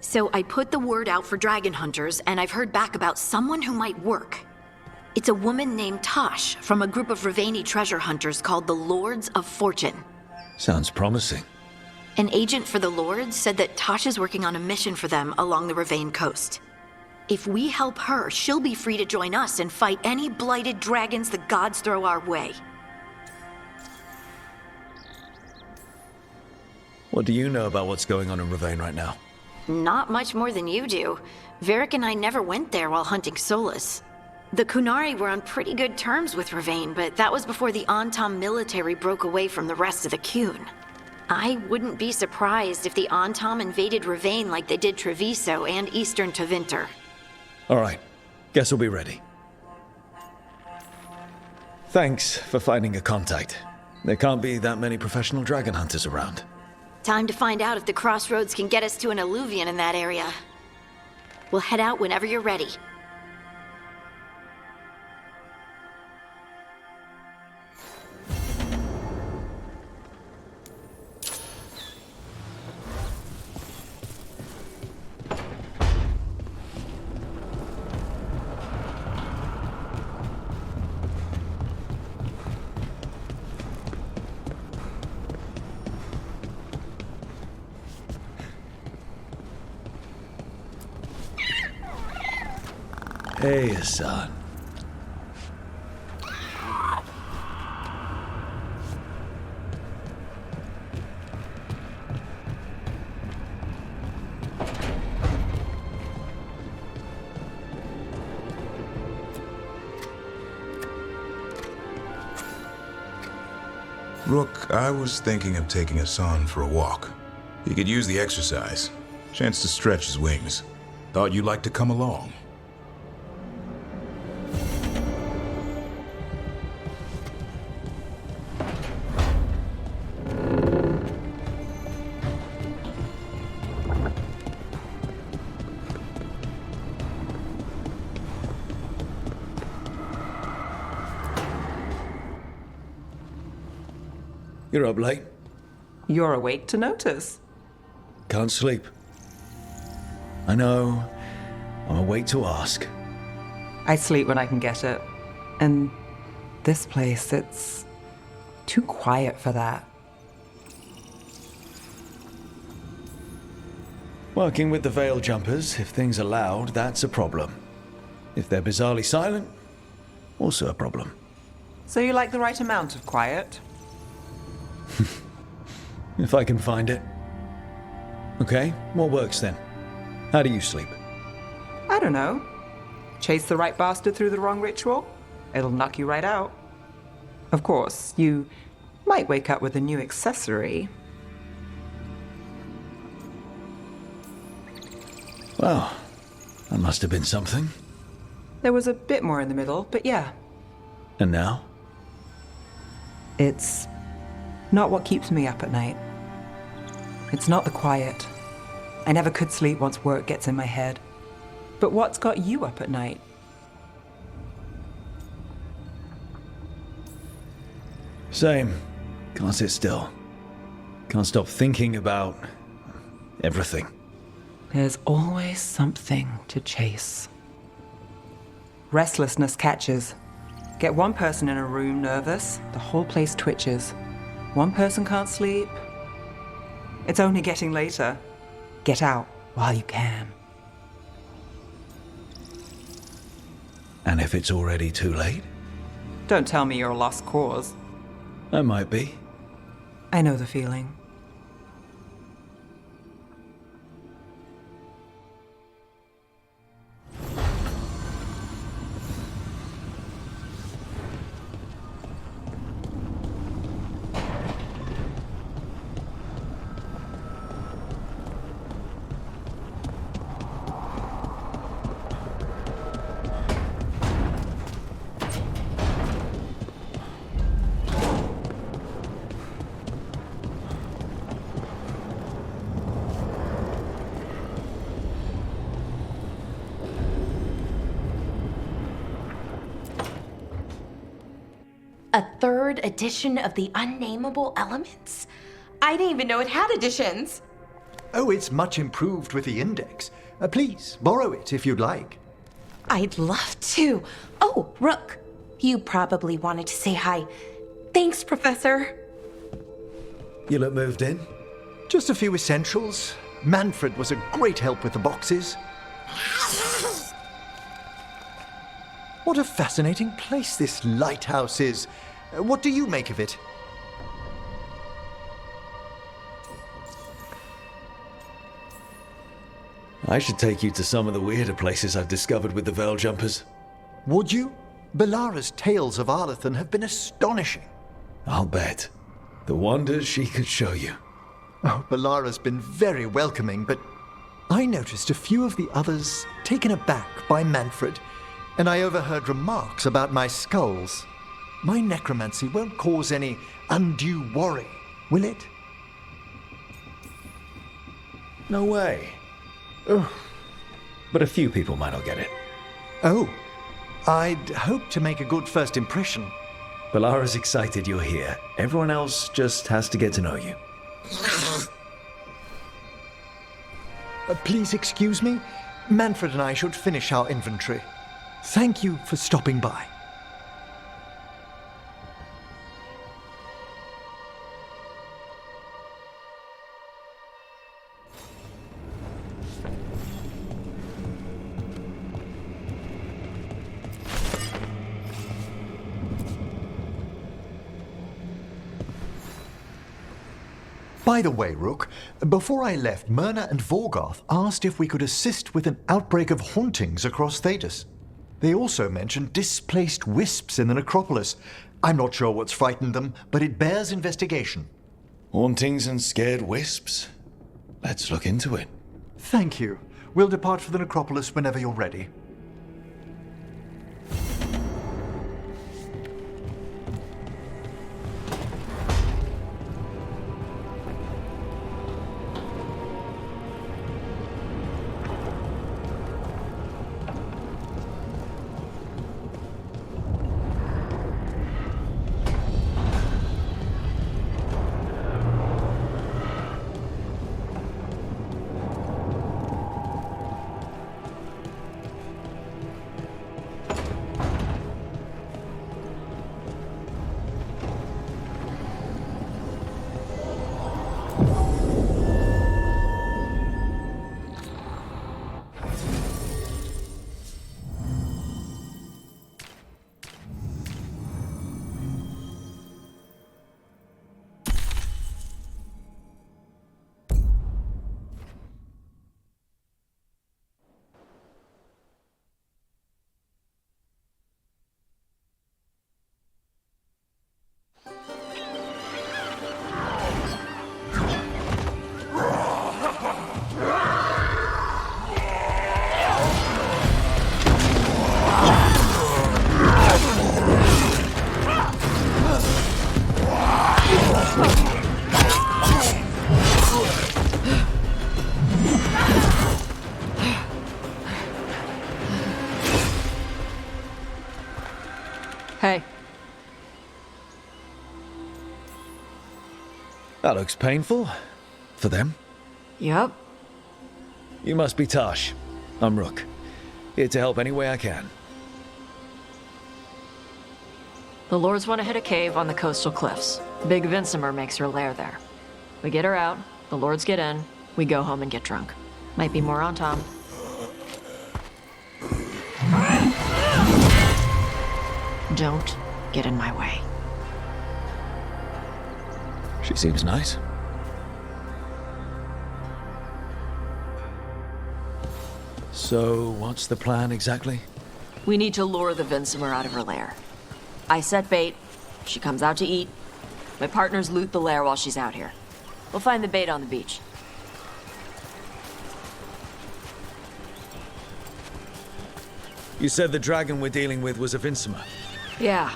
So I put the word out for dragon hunters, and I've heard back about someone who might work. It's a woman named Tosh from a group of Raveni treasure hunters called the Lords of Fortune. Sounds promising. An agent for the Lords said that Tosh is working on a mission for them along the Ravane coast. If we help her, she'll be free to join us and fight any blighted dragons the gods throw our way. What do you know about what's going on in Ravane right now? Not much more than you do. Varric and I never went there while hunting Solas. The Kunari were on pretty good terms with Ravane, but that was before the Antam military broke away from the rest of the Kun. I wouldn't be surprised if the Antam invaded Ravane like they did Treviso and Eastern Tevinter. All right, guess we'll be ready. Thanks for finding a contact. There can't be that many professional dragon hunters around. Time to find out if the crossroads can get us to an Eluvian in that area. We'll head out whenever you're ready. Hey, son. Rook, I was thinking of taking Hassan for a walk. He could use the exercise. Chance to stretch his wings. Thought you'd like to come along. You're up late. You're awake to notice. Can't sleep. I know. I'm awake to ask. I sleep when I can get it. And this place, it's too quiet for that. Working with the Veil Jumpers, if things are loud, that's a problem. If they're bizarrely silent, also a problem. So you like the right amount of quiet? If I can find it. Okay, what works then? How do you sleep? I don't know. Chase the right bastard through the wrong ritual? It'll knock you right out. Of course, you might wake up with a new accessory. Well, that must have been something. There was a bit more in the middle, but yeah. And now? It's not what keeps me up at night. It's not the quiet. I never could sleep once work gets in my head. But what's got you up at night? Same. Can't sit still. Can't stop thinking about everything. There's always something to chase. Restlessness catches. Get one person in a room nervous, the whole place twitches. One person can't sleep. It's only getting later. Get out while you can. And if it's already too late? Don't tell me you're a lost cause. I might be. I know the feeling. A third edition of the Unnameable Elements? I didn't even know it had editions. Oh, it's much improved with the index. Please, borrow it if you'd like. I'd love to. Oh, Rook, you probably wanted to say hi. Thanks, Professor. You look moved in. Just a few essentials. Manfred was a great help with the boxes. What a fascinating place this lighthouse is. What do you make of it? I should take you to some of the weirder places I've discovered with the Veil Jumpers. Would you? Bellara's tales of Arlathan have been astonishing. I'll bet. The wonders she could show you. Oh, Bellara's been very welcoming, but I noticed a few of the others taken aback by Manfred, and I overheard remarks about my skulls. My necromancy won't cause any undue worry, will it? No way. But a few people might not get it. Oh, I'd hoped to make a good first impression. Bellara's excited you're here. Everyone else just has to get to know you. Please excuse me. Manfred and I should finish our inventory. Thank you for stopping by. By the way, Rook, before I left, Myrna and Vorgoth asked if we could assist with an outbreak of hauntings across Thedas. They also mentioned displaced wisps in the necropolis. I'm not sure what's frightened them, but it bears investigation. Hauntings and scared wisps? Let's look into it. Thank you. We'll depart for the necropolis whenever you're ready. Hey. That looks painful. For them. Yup. You must be Tash. I'm Rook. Here to help any way I can. The Lords want to hit a cave on the coastal cliffs. Big Vinsimer makes her lair there. We get her out, the Lords get in, we go home and get drunk. Might be more on Tom. Don't get in my way. She seems nice. So, what's the plan exactly? We need to lure the Vinsimer out of her lair. I set bait, she comes out to eat. My partners loot the lair while she's out here. We'll find the bait on the beach. You said the dragon we're dealing with was a Vinsimer. Yeah,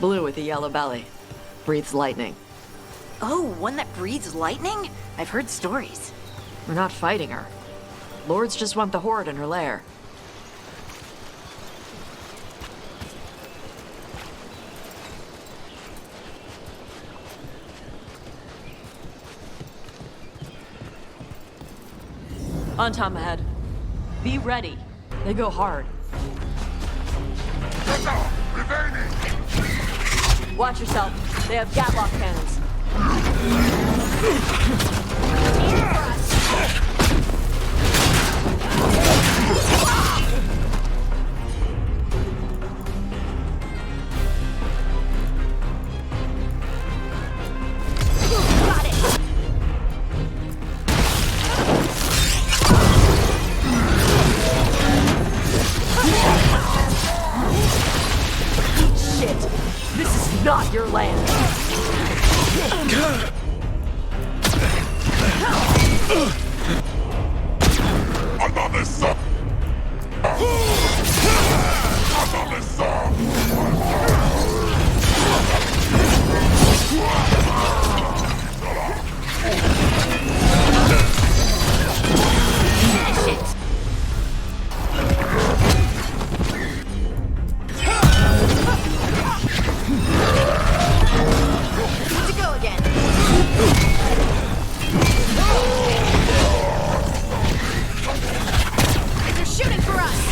blue with a yellow belly. Breathes lightning. Oh, one that breathes lightning? I've heard stories. We're not fighting her. Lords just want the horde in her lair. On Tom ahead. Be ready. They go hard. Watch yourself. They have gatlock cannons. Got it! Shit! This is not your land! To go again. They're shooting for us.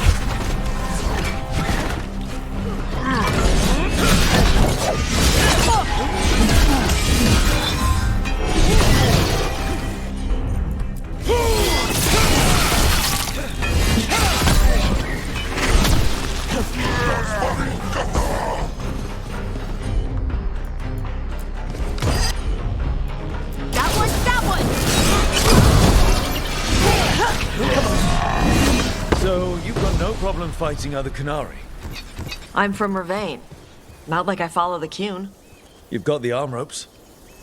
That one, that one. So, you've got no problem fighting other Qunari. I'm from Ravain. Not like I follow the Qun. You've got the arm ropes.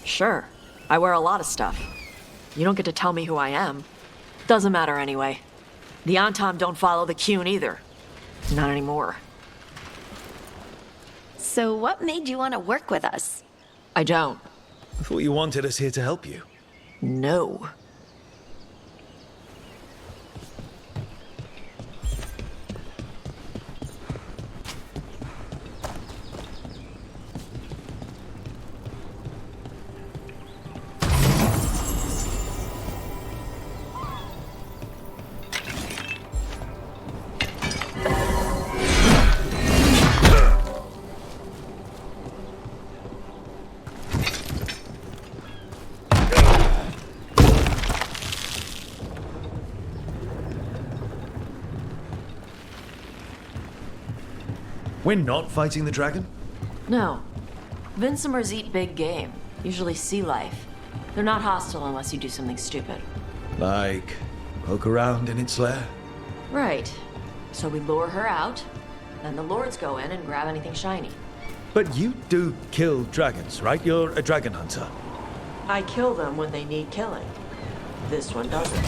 Sure. I wear a lot of stuff. You don't get to tell me who I am. Doesn't matter anyway. The Antom don't follow the Qun either. Not anymore. So what made you want to work with us? I don't. I thought you wanted us here to help you. No. We're not fighting the dragon? No. Vincimers eat big game, usually sea life. They're not hostile unless you do something stupid. Like, poke around in its lair? Right. So we lure her out, then the lords go in and grab anything shiny. But you do kill dragons, right? You're a dragon hunter. I kill them when they need killing. This one doesn't.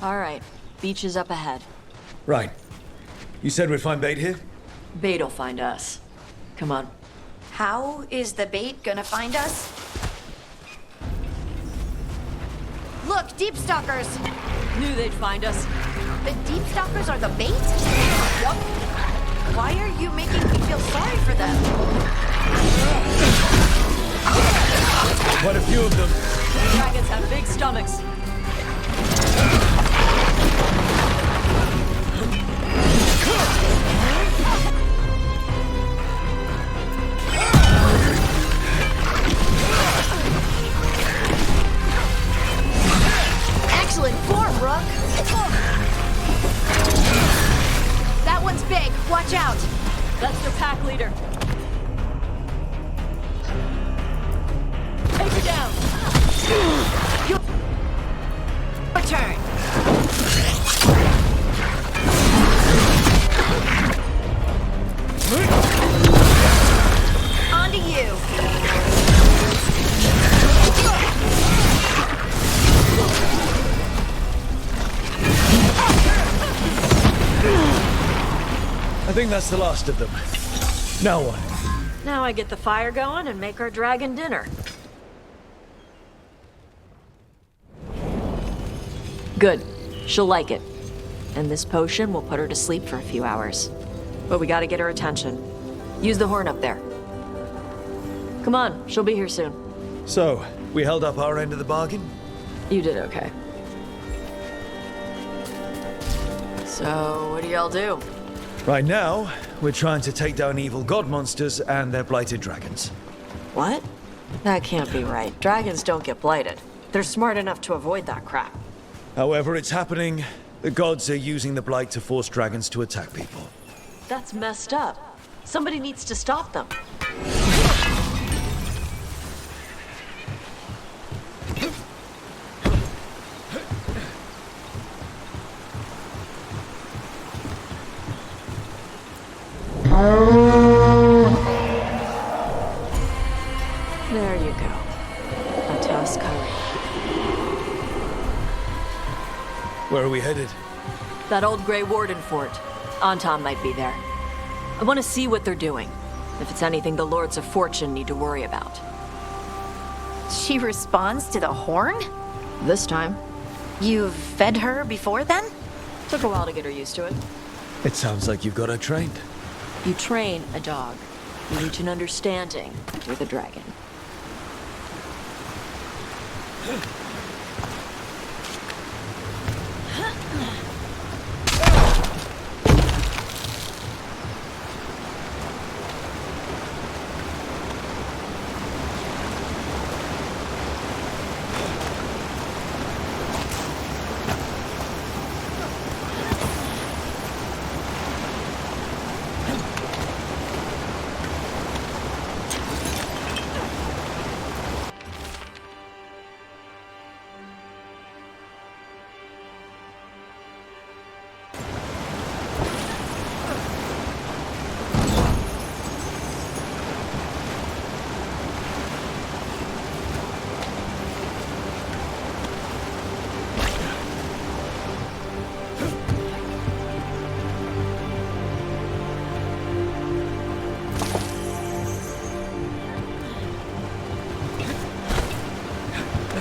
All right, beach is up ahead. Right. You said we'd find bait here? Bait'll find us. Come on. How is the bait gonna find us? Look, deep stalkers! Knew they'd find us. The deep stalkers are the bait? Yup. Why are you making me feel sorry for them? Quite a few of them. Dragons have big stomachs. Excellent form, Rook! That one's big. Watch out! That's their pack leader. think that's the last of them. Now what? Now I get the fire going and make our dragon dinner. Good. She'll like it. And this potion will put her to sleep for a few hours. But we gotta get her attention. Use the horn up there. Come on, she'll be here soon. So, we held up our end of the bargain? You did okay. So, what do y'all do? Right now, we're trying to take down evil god monsters and their blighted dragons. What? That can't be right. Dragons don't get blighted. They're smart enough to avoid that crap. However it's happening, the gods are using the blight to force dragons to attack people. That's messed up. Somebody needs to stop them. There you go. A tusk curry. Where are we headed? That old Grey Warden fort. Anton might be there. I want to see what they're doing. If it's anything the Lords of Fortune need to worry about. She responds to the horn? This time. You've fed her before then? Took a while to get her used to it. It sounds like you've got her trained. You train a dog. You reach an understanding with a dragon.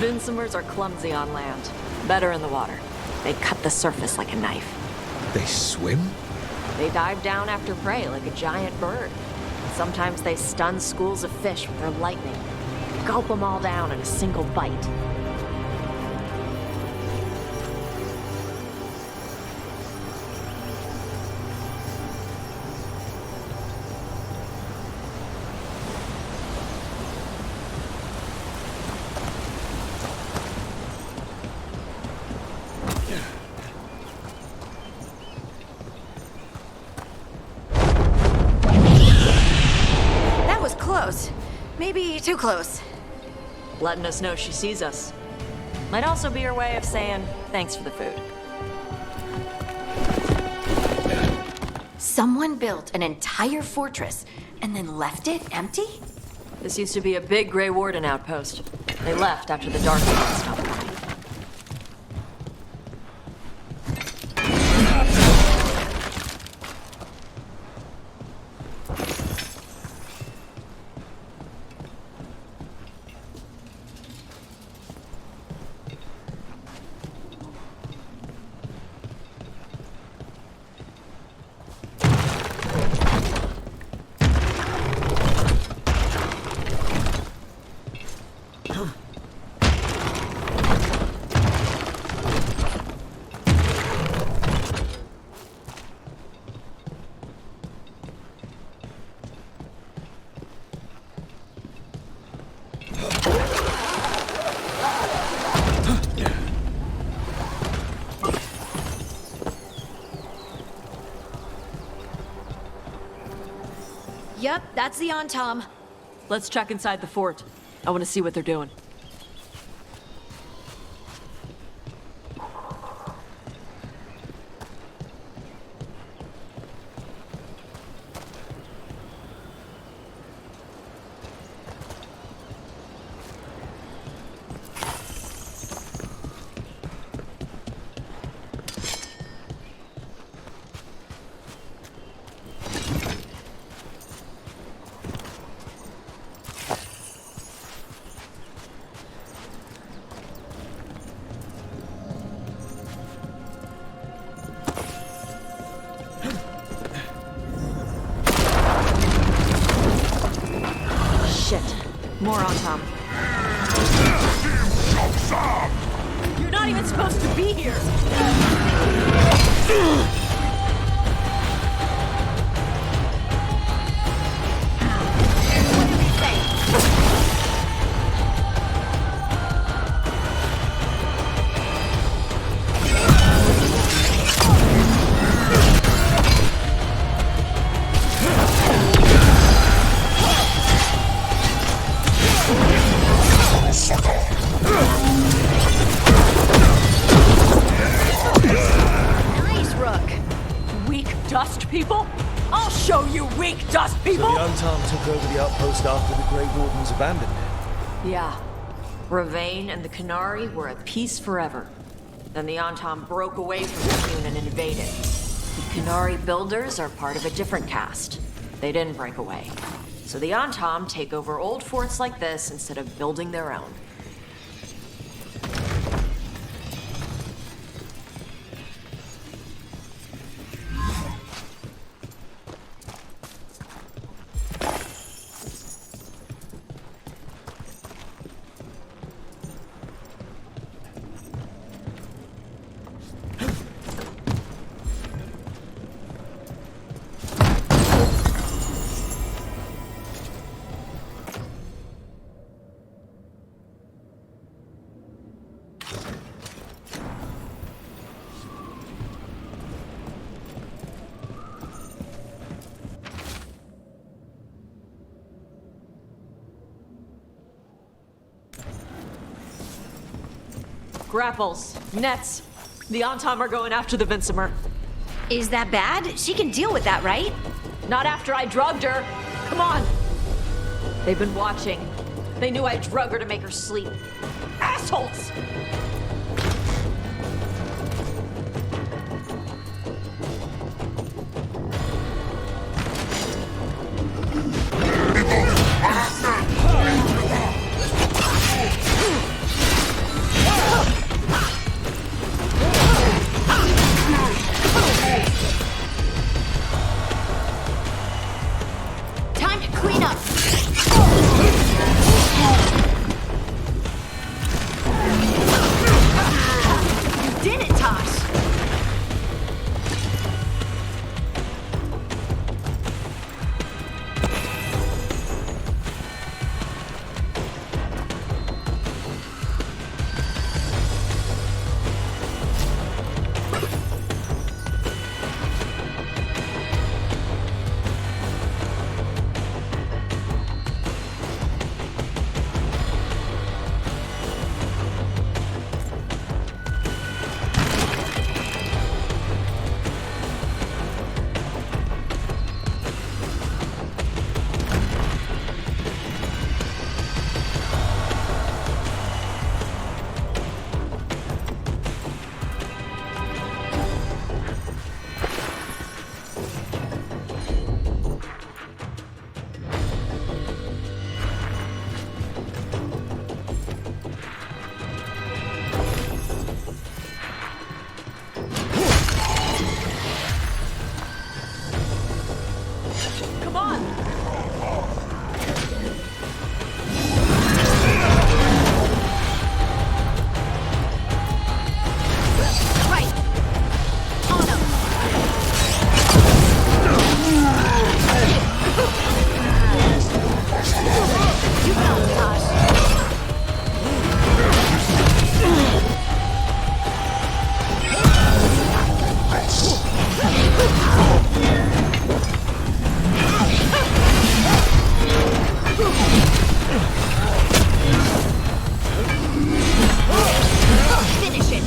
Vinsomers are clumsy on land. Better in the water. They cut the surface like a knife. They swim? They dive down after prey like a giant bird. Sometimes they stun schools of fish with their lightning. Gulp them all down in a single bite. Close. Maybe too close. Letting us know she sees us. Might also be her way of saying thanks for the food. Someone built an entire fortress and then left it empty? This used to be a big Grey Warden outpost. They left after the Dark Lord stopped by. Yep, that's the Tom. Let's check inside the fort. I want to see what they're doing. More on Tom. You're not even supposed to be here! Nice, Rook. Weak dust people? I'll show you weak dust people! So the Untom took over the outpost after the Grey Wardens abandoned it. Yeah. Ravane and the Qunari were at peace forever. Then the Untom broke away from the Commune and invaded. The Qunari builders are part of a different caste. They didn't break away. So the Untom take over old forts like this instead of building their own. Grapples, nets. The Untom are going after the Vinsimer. Is that bad? She can deal with that, right? Not after I drugged her. Come on. They've been watching. They knew I drug her to make her sleep. Assholes! Time to clean up. You did it, Tosh. Come on! Right. On him. You got it, Tosh. Finish it.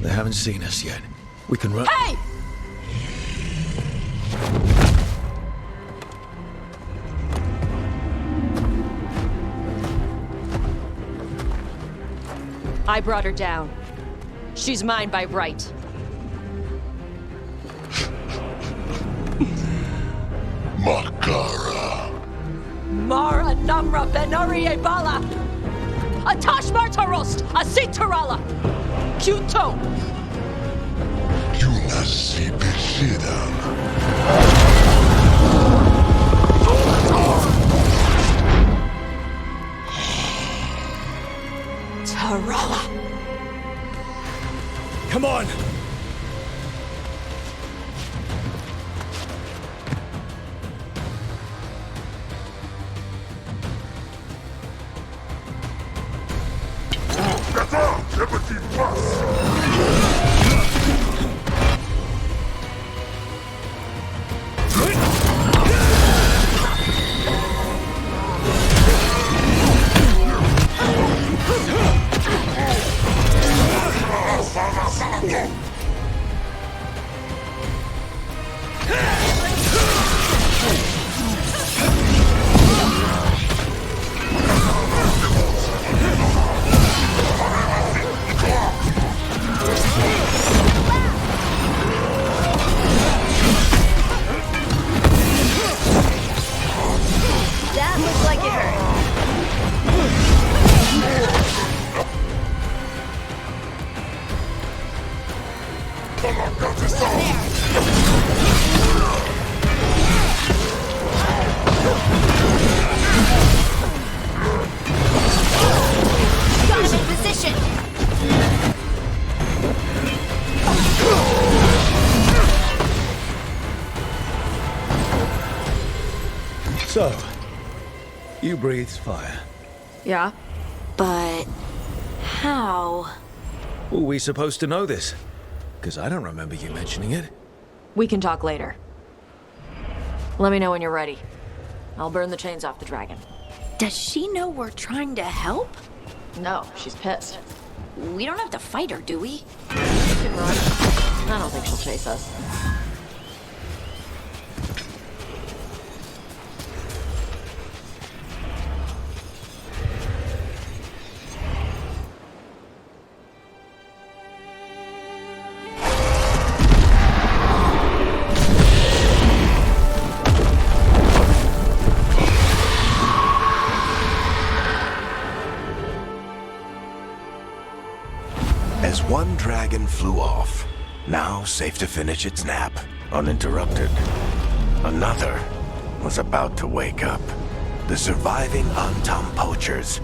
They haven't seen us yet. We can run. Hey! I brought her down. She's mine by right. Makara. Mara Namra Benari Bala! Atash Martarost! Asitarala! Kyuto! Yunasi Bishidam. Tarala! Come on! That looks like it hurt. Got him in position. So, you breathed fire. Yeah? But how? Were we supposed to know this? Because I don't remember you mentioning it. We can talk later. Let me know when you're ready. I'll burn the chains off the dragon. Does she know we're trying to help? No, she's pissed. We don't have to fight her, do we? We can run. I don't think she'll chase us. As one dragon flew off, now safe to finish its nap, uninterrupted, another was about to wake up. The surviving Antam poachers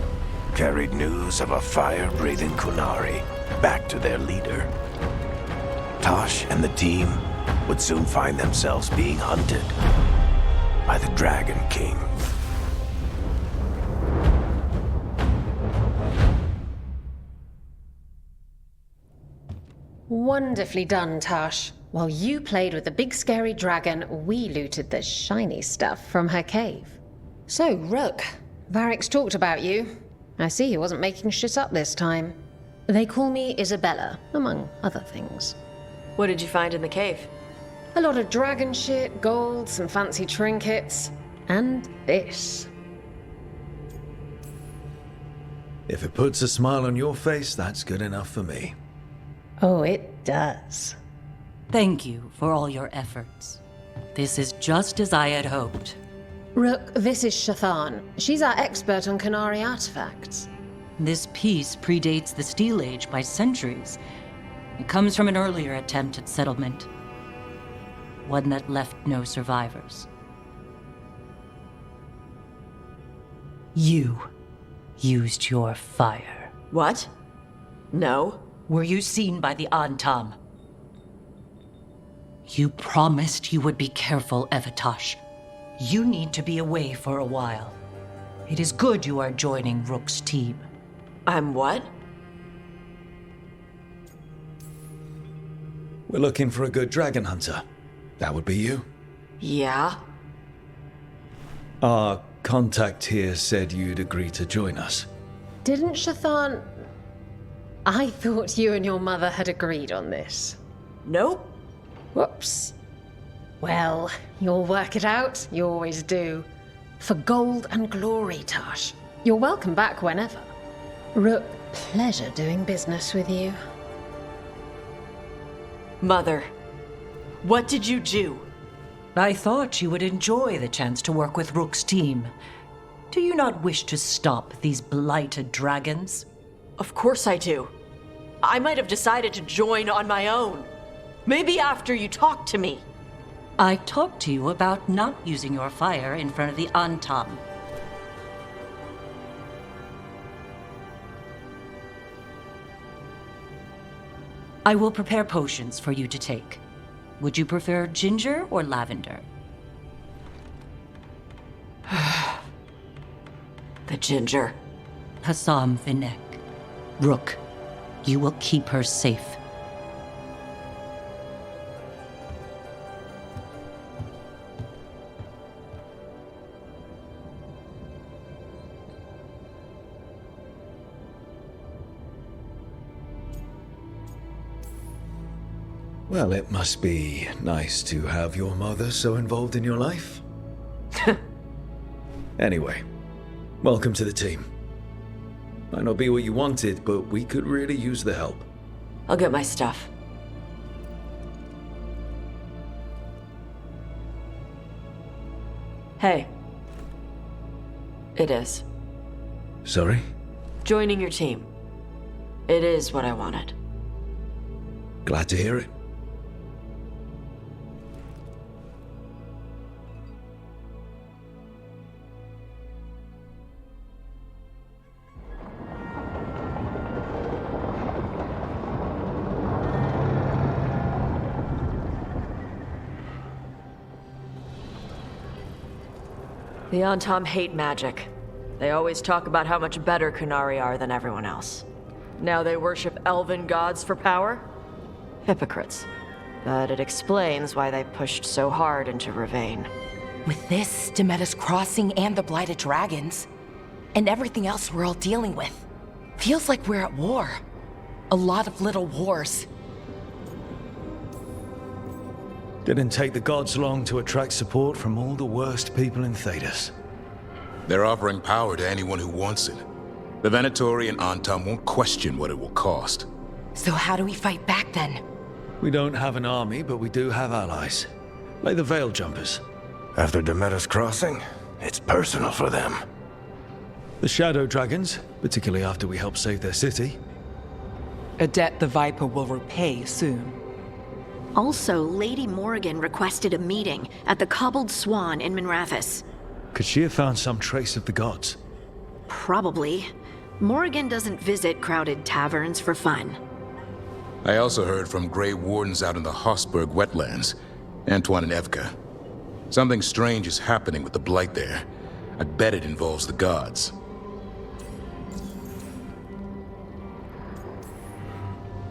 carried news of a fire-breathing Kunari back to their leader. Tosh and the team would soon find themselves being hunted by the Dragon King. Wonderfully done, Tash. While you played with the big scary dragon, we looted the shiny stuff from her cave. So, Rook, Varric's talked about you. I see he wasn't making shit up this time. They call me Isabella, among other things. What did you find in the cave? A lot of dragon shit, gold, some fancy trinkets, and this. If it puts a smile on your face, that's good enough for me. Oh, it does. Thank you for all your efforts. This is just as I had hoped. Rook, this is Shathan. She's our expert on Kunari artifacts. This piece predates the Steel Age by centuries. It comes from an earlier attempt at settlement. One that left no survivors. You used your fire. What? No. Were you seen by the Antam? You promised you would be careful, Evatosh. You need to be away for a while. It is good you are joining Rook's team. I'm what? We're looking for a good dragon hunter. That would be you. Yeah? Our contact here said you'd agree to join us. Didn't Shathan... I thought you and your mother had agreed on this. Nope. Whoops. Well, you'll work it out. You always do. For gold and glory, Tash. You're welcome back whenever. Rook, pleasure doing business with you. Mother, what did you do? I thought you would enjoy the chance to work with Rook's team. Do you not wish to stop these blighted dragons? Of course I do. I might have decided to join on my own. Maybe after you talked to me. I talked to you about not using your fire in front of the Antam. I will prepare potions for you to take. Would you prefer ginger or lavender? The ginger. Hassam Vinek. Rook, you will keep her safe. Well, it must be nice to have your mother so involved in your life. Anyway, welcome to the team. Might not be what you wanted, but we could really use the help. I'll get my stuff. Hey. It is. Sorry? Joining your team. It is what I wanted. Glad to hear it. The Antam hate magic. They always talk about how much better Qunari are than everyone else. Now they worship elven gods for power? Hypocrites. But it explains why they pushed so hard into Ravane. With this, Demeter's Crossing and the Blighted Dragons, and everything else we're all dealing with, feels like we're at war. A lot of little wars. Didn't take the gods long to attract support from all the worst people in Thedas. They're offering power to anyone who wants it. The Venatori and Antam won't question what it will cost. So how do we fight back then? We don't have an army, but we do have allies. Like the Veil Jumpers. After Demeter's Crossing, it's personal for them. The Shadow Dragons, particularly after we helped save their city. A debt the Viper will repay soon. Also, Lady Morrigan requested a meeting at the Cobbled Swan in Minrathous. Could she have found some trace of the gods? Probably. Morrigan doesn't visit crowded taverns for fun. I also heard from Grey Wardens out in the Hossberg wetlands, Antoine and Evka. Something strange is happening with the Blight there. I bet it involves the gods.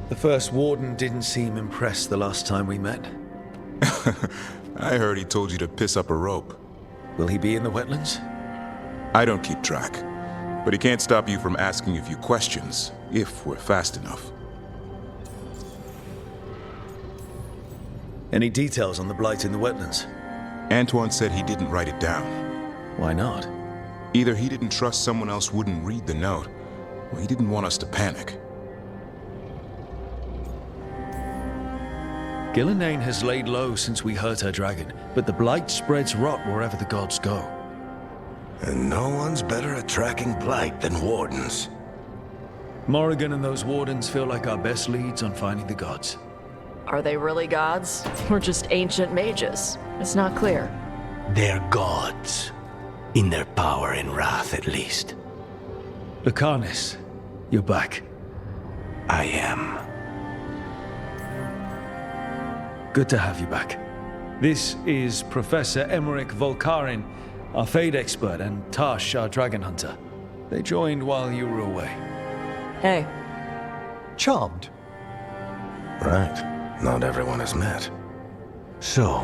The first warden didn't seem impressed the last time we met. I heard he told you to piss up a rope. Will he be in the wetlands? I don't keep track, but he can't stop you from asking a few questions, if we're fast enough. Any details on the Blight in the wetlands? Antoine said he didn't write it down. Why not? Either he didn't trust someone else wouldn't read the note, or he didn't want us to panic. Gillenane has laid low since we hurt her dragon, but the Blight spreads rot wherever the gods go. And no one's better at tracking Blight than wardens. Morrigan and those wardens feel like our best leads on finding the gods. Are they really gods? Or just ancient mages? It's not clear. They're gods. In their power and wrath, at least. Lucanus, you're back. I am. Good to have you back. This is Professor Emmerich Volkarin, our Fade expert, and Tash, our dragon hunter. They joined while you were away. Hey. Charmed. Right. Not everyone has met. So,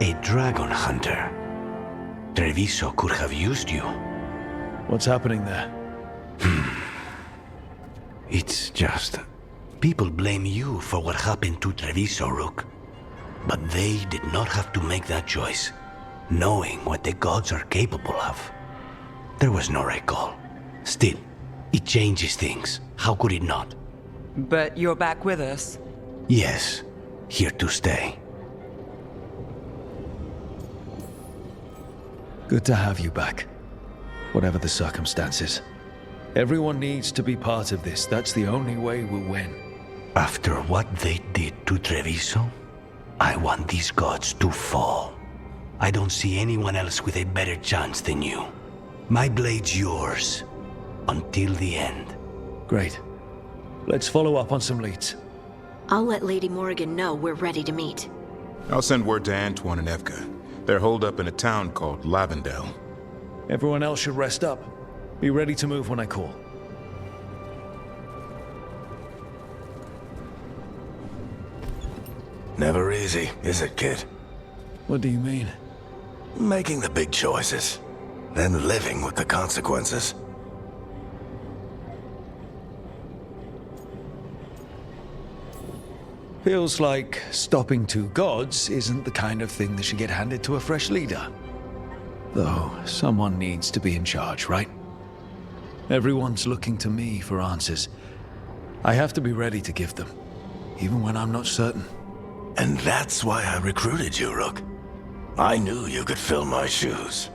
a dragon hunter. Treviso could have used you. What's happening there? It's just... people blame you for what happened to Treviso, Rook. But they did not have to make that choice, knowing what the gods are capable of. There was no recall. Still, it changes things. How could it not? But you're back with us. Yes, here to stay. Good to have you back. Whatever the circumstances. Everyone needs to be part of this. That's the only way we'll win. After what they did to Treviso, I want these gods to fall. I don't see anyone else with a better chance than you. My blade's yours. Until the end. Great. Let's follow up on some leads. I'll let Lady Morrigan know we're ready to meet. I'll send word to Antoine and Evka. They're holed up in a town called Lavendel. Everyone else should rest up. Be ready to move when I call. Never easy, is it, kid? What do you mean? Making the big choices, then living with the consequences. Feels like stopping two gods isn't the kind of thing that should get handed to a fresh leader. Though, someone needs to be in charge, right? Everyone's looking to me for answers. I have to be ready to give them, even when I'm not certain. And that's why I recruited you, Rook. I knew you could fill my shoes.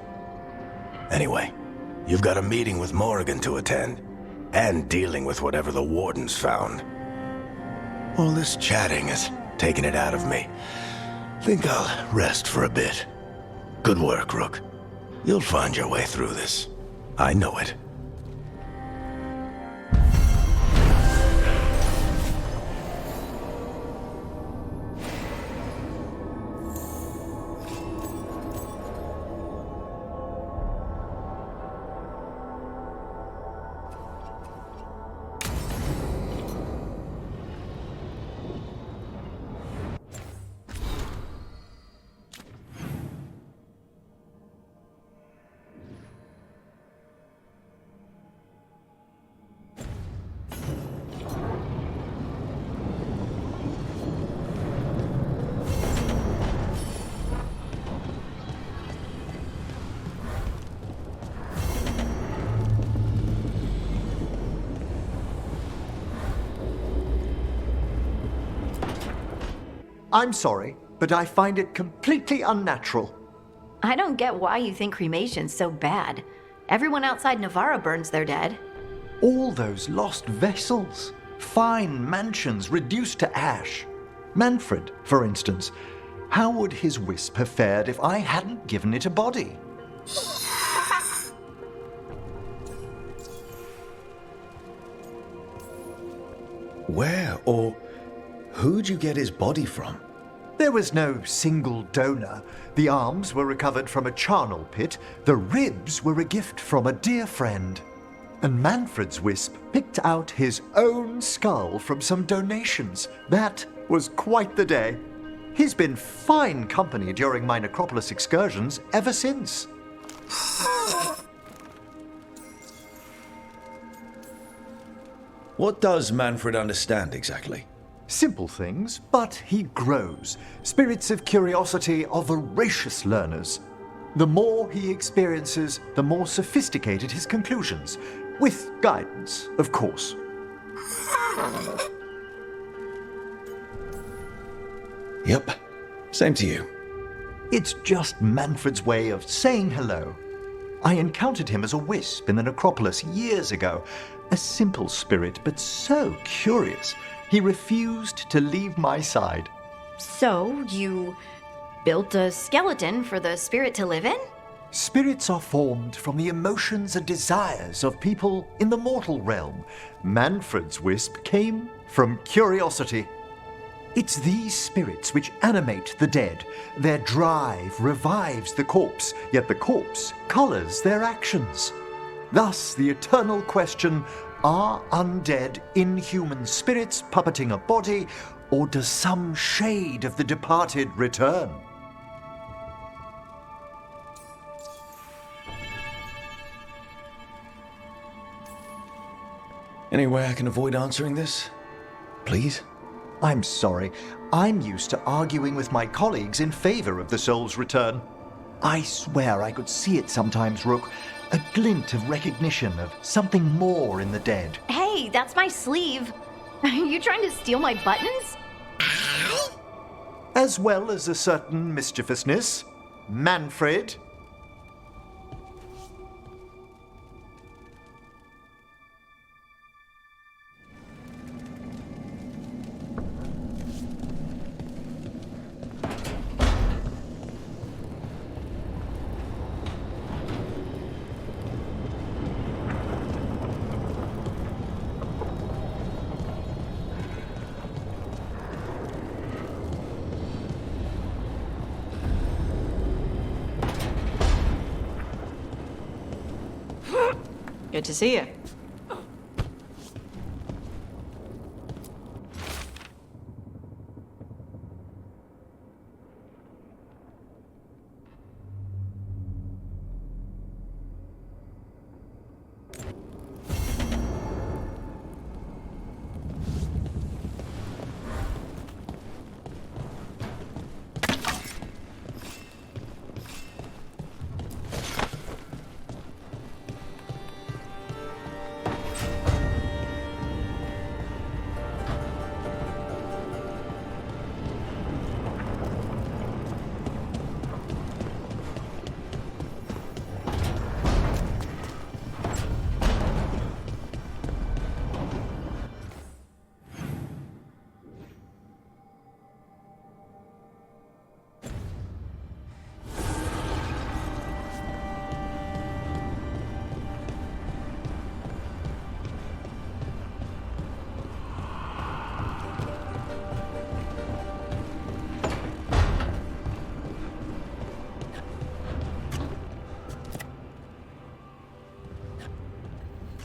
Anyway, you've got a meeting with Morrigan to attend, and dealing with whatever the Wardens found. All this chatting is taking it out of me. Think I'll rest for a bit. Good work, Rook. You'll find your way through this. I know it. I'm sorry, but I find it completely unnatural. I don't get why you think cremation's so bad. Everyone outside Navarra burns their dead. All those lost vessels, fine mansions reduced to ash. Manfred, for instance. How would his wisp have fared if I hadn't given it a body? Where or who'd you get his body from? There was no single donor. The arms were recovered from a charnel pit. The ribs were a gift from a dear friend. And Manfred's wisp picked out his own skull from some donations. That was quite the day. He's been fine company during my necropolis excursions ever since. What does Manfred understand exactly? Simple things, but he grows. Spirits of curiosity are voracious learners. The more he experiences, the more sophisticated his conclusions. With guidance, of course. Yep. Same to you. It's just Manfred's way of saying hello. I encountered him as a wisp in the necropolis years ago. A simple spirit, but so curious. He refused to leave my side. So, you built a skeleton for the spirit to live in? Spirits are formed from the emotions and desires of people in the mortal realm. Manfred's wisp came from curiosity. It's these spirits which animate the dead. Their drive revives the corpse, yet the corpse colors their actions. Thus, the eternal question, Are undead, inhuman spirits puppeting a body, or does some shade of the departed return? Any way I can avoid answering this? Please? I'm sorry. I'm used to arguing with my colleagues in favor of the soul's return. I swear I could see it sometimes, Rook. A glint of recognition of something more in the dead. Hey, that's my sleeve. Are you trying to steal my buttons? As well as a certain mischievousness. Manfred. Good to see you.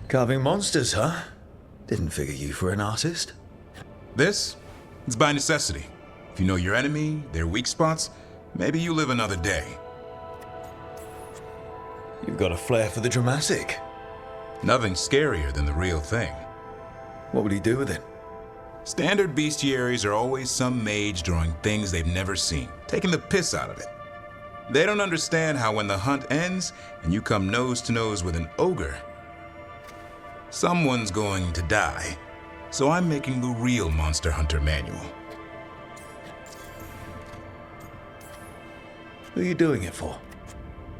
Carving monsters, huh? Didn't figure you for an artist. This? It's by necessity. If you know your enemy, their weak spots, maybe you live another day. You've got a flair for the dramatic. Nothing scarier than the real thing. What would he do with it? Standard bestiaries are always some mage drawing things they've never seen, taking the piss out of it. They don't understand how when the hunt ends and you come nose to nose with an ogre, someone's going to die. So I'm making the real Monster Hunter manual. Who are you doing it for?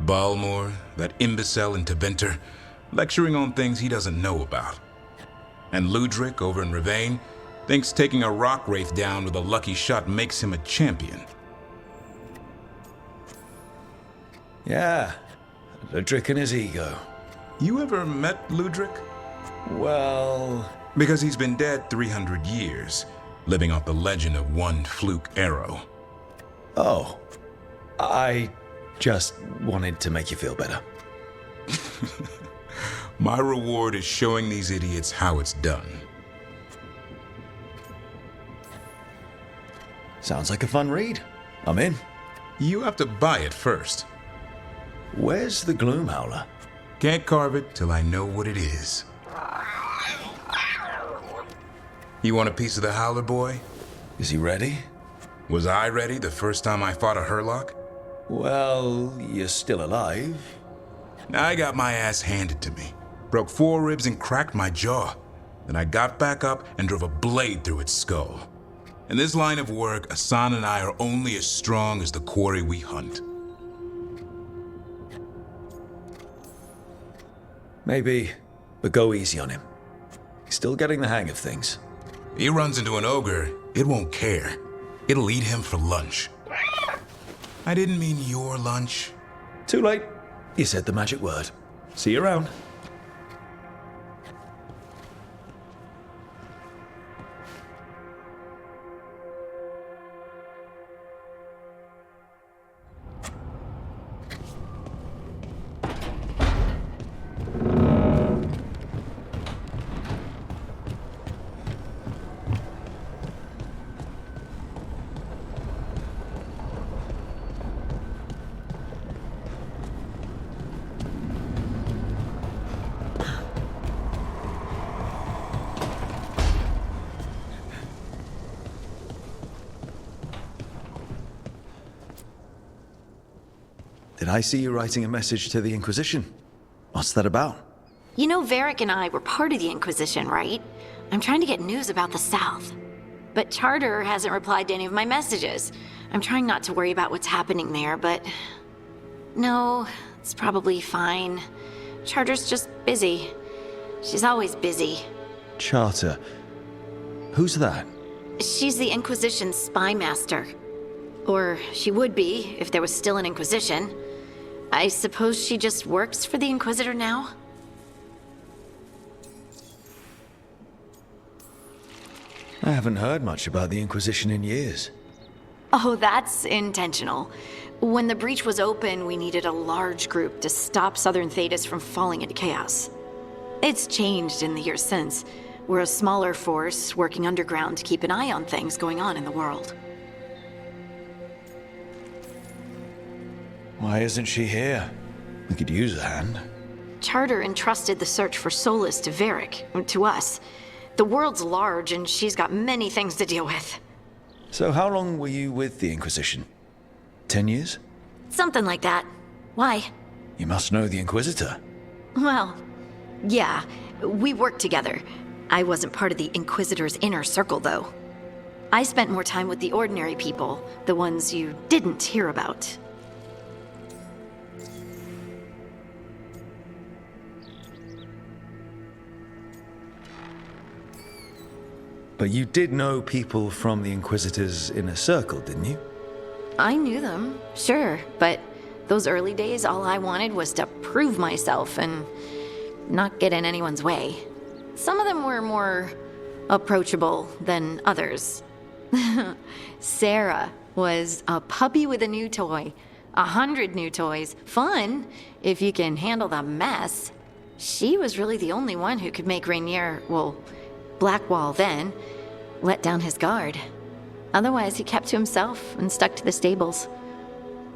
Balmor, that imbecile in Teventer, lecturing on things he doesn't know about. And Ludric over in Ravane thinks taking a rock wraith down with a lucky shot makes him a champion. Yeah, Ludric and his ego. You ever met Ludric? Well... Because he's been dead 300 years, living off the legend of one fluke arrow. Oh. I just wanted to make you feel better. My reward is showing these idiots how it's done. Sounds like a fun read. I'm in. You have to buy it first. Where's the Gloom Howler? Can't carve it till I know what it is. You want a piece of the Howler, boy? Is he ready? Was I ready the first time I fought a Herlock? Well, you're still alive. I got my ass handed to me. Broke 4 ribs and cracked my jaw. Then I got back up and drove a blade through its skull. In this line of work, Asan and I are only as strong as the quarry we hunt. Maybe, but go easy on him. He's still getting the hang of things. He runs into an ogre, it won't care. It'll eat him for lunch. I didn't mean your lunch. Too late. You said the magic word. See you around. Did I see you writing a message to the Inquisition? What's that about? You know, Varric and I were part of the Inquisition, right? I'm trying to get news about the South. But Charter hasn't replied to any of my messages. I'm trying not to worry about what's happening there, but... No, it's probably fine. Charter's just busy. She's always busy. Charter. Who's that? She's the Inquisition's spy master. Or she would be, if there was still an Inquisition. I suppose she just works for the Inquisitor now? I haven't heard much about the Inquisition in years. Oh, that's intentional. When the breach was open, we needed a large group to stop southern Thedas from falling into chaos. It's changed in the years since. We're a smaller force working underground to keep an eye on things going on in the world. Why isn't she here? We could use a hand. Charter entrusted the search for Solas to Varric, to us. The world's large, and she's got many things to deal with. So how long were you with the Inquisition? 10 years? Something like that. Why? You must know the Inquisitor. Well, yeah, we worked together. I wasn't part of the Inquisitor's inner circle, though. I spent more time with the ordinary people, the ones you didn't hear about. But you did know people from the Inquisitor's inner circle, didn't you? I knew them, sure, but those early days, all I wanted was to prove myself and not get in anyone's way. Some of them were more approachable than others. Sarah was a puppy with a new toy. 100 new toys. Fun, if you can handle the mess. She was really the only one who could make Rainier, well, Blackwall then, let down his guard. Otherwise, he kept to himself and stuck to the stables.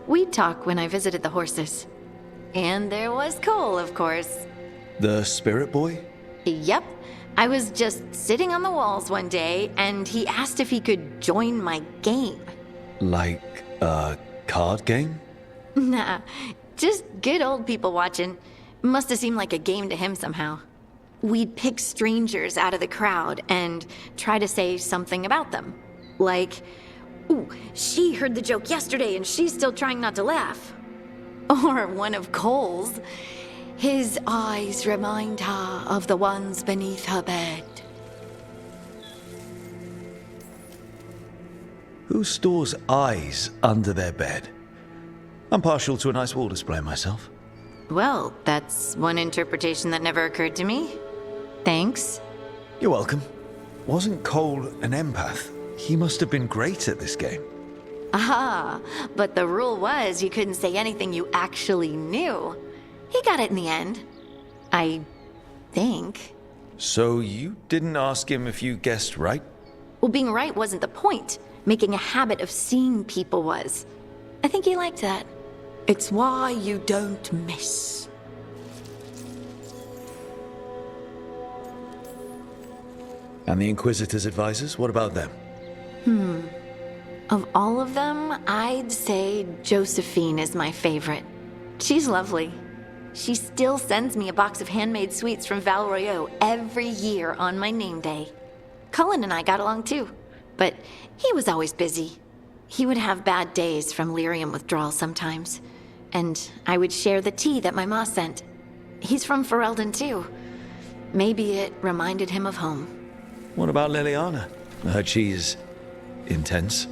We'd talk when I visited the horses. And there was Cole, of course. The spirit boy? Yep. I was just sitting on the walls one day, and he asked if he could join my game. Like a card game? Nah, just good old people watching. Must have seemed like a game to him somehow. We'd pick strangers out of the crowd and try to say something about them. Like, ooh, she heard the joke yesterday and she's still trying not to laugh. Or one of Cole's. His eyes remind her of the ones beneath her bed. Who stores eyes under their bed? I'm partial to a nice wall display myself. Well, that's one interpretation that never occurred to me. Thanks. You're welcome. Wasn't Cole an empath? He must have been great at this game. Ah, but the rule was you couldn't say anything you actually knew. He got it in the end. I think. So you didn't ask him if you guessed right? Well, being right wasn't the point. Making a habit of seeing people was. I think he liked that. It's why you don't miss. And the Inquisitor's advisors, what about them? Of all of them, I'd say Josephine is my favorite. She's lovely. She still sends me a box of handmade sweets from Val Royeaux every year on my name day. Cullen and I got along too, but he was always busy. He would have bad days from lyrium withdrawal sometimes, and I would share the tea that my ma sent. He's from Ferelden too. Maybe it reminded him of home. What about Liliana? I heard she's intense.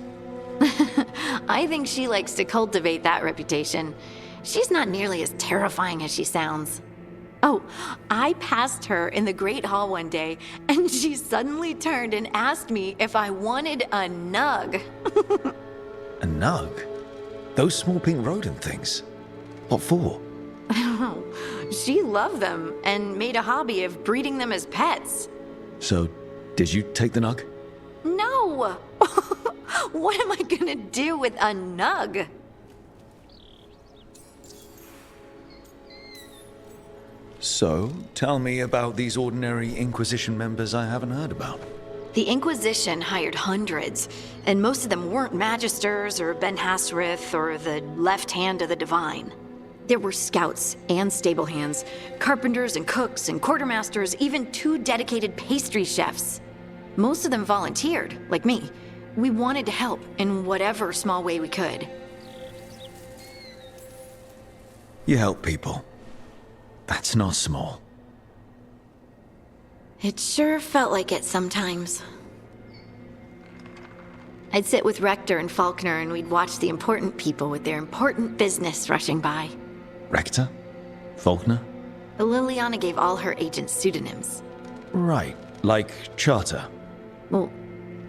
I think she likes to cultivate that reputation. She's not nearly as terrifying as she sounds. Oh, I passed her in the Great Hall one day, and she suddenly turned and asked me if I wanted a nug. A nug? Those small pink rodent things? What for? She loved them and made a hobby of breeding them as pets. So, did you take the nug? No! What am I gonna do with a nug? So, tell me about these ordinary Inquisition members I haven't heard about. The Inquisition hired hundreds, and most of them weren't magisters or Ben Hasrith or the left hand of the divine. There were scouts and stable hands, carpenters and cooks and quartermasters, even 2 dedicated pastry chefs. Most of them volunteered, like me. We wanted to help in whatever small way we could. You help people. That's not small. It sure felt like it sometimes. I'd sit with Rector and Faulkner and we'd watch the important people with their important business rushing by. Rector? Faulkner? Liliana gave all her agents pseudonyms. Right, like Charter. Well,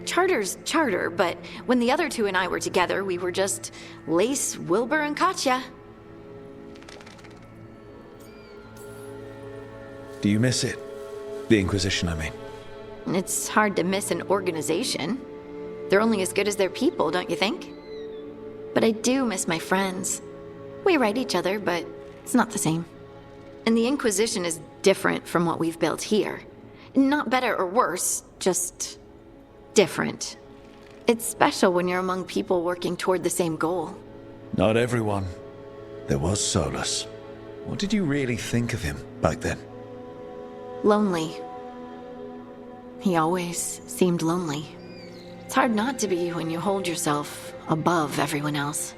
Charter's Charter, but when the other 2 and I were together, we were just Lace, Wilbur, and Katya. Do you miss it? The Inquisition, I mean. It's hard to miss an organization. They're only as good as their people, don't you think? But I do miss my friends. We write each other, but it's not the same. And the Inquisition is different from what we've built here. Not better or worse, just different. It's special when you're among people working toward the same goal. Not everyone. There was Solas. What did you really think of him back then? Lonely. He always seemed lonely. It's hard not to be when you hold yourself above everyone else.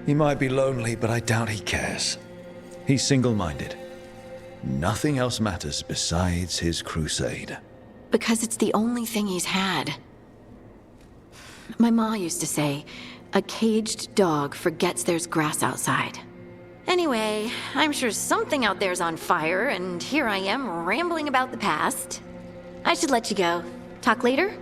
He might be lonely, but I doubt he cares. He's single-minded. Nothing else matters besides his crusade. Because it's the only thing he's had. My ma used to say, a caged dog forgets there's grass outside. Anyway, I'm sure something out there's on fire, and here I am rambling about the past. I should let you go. Talk later?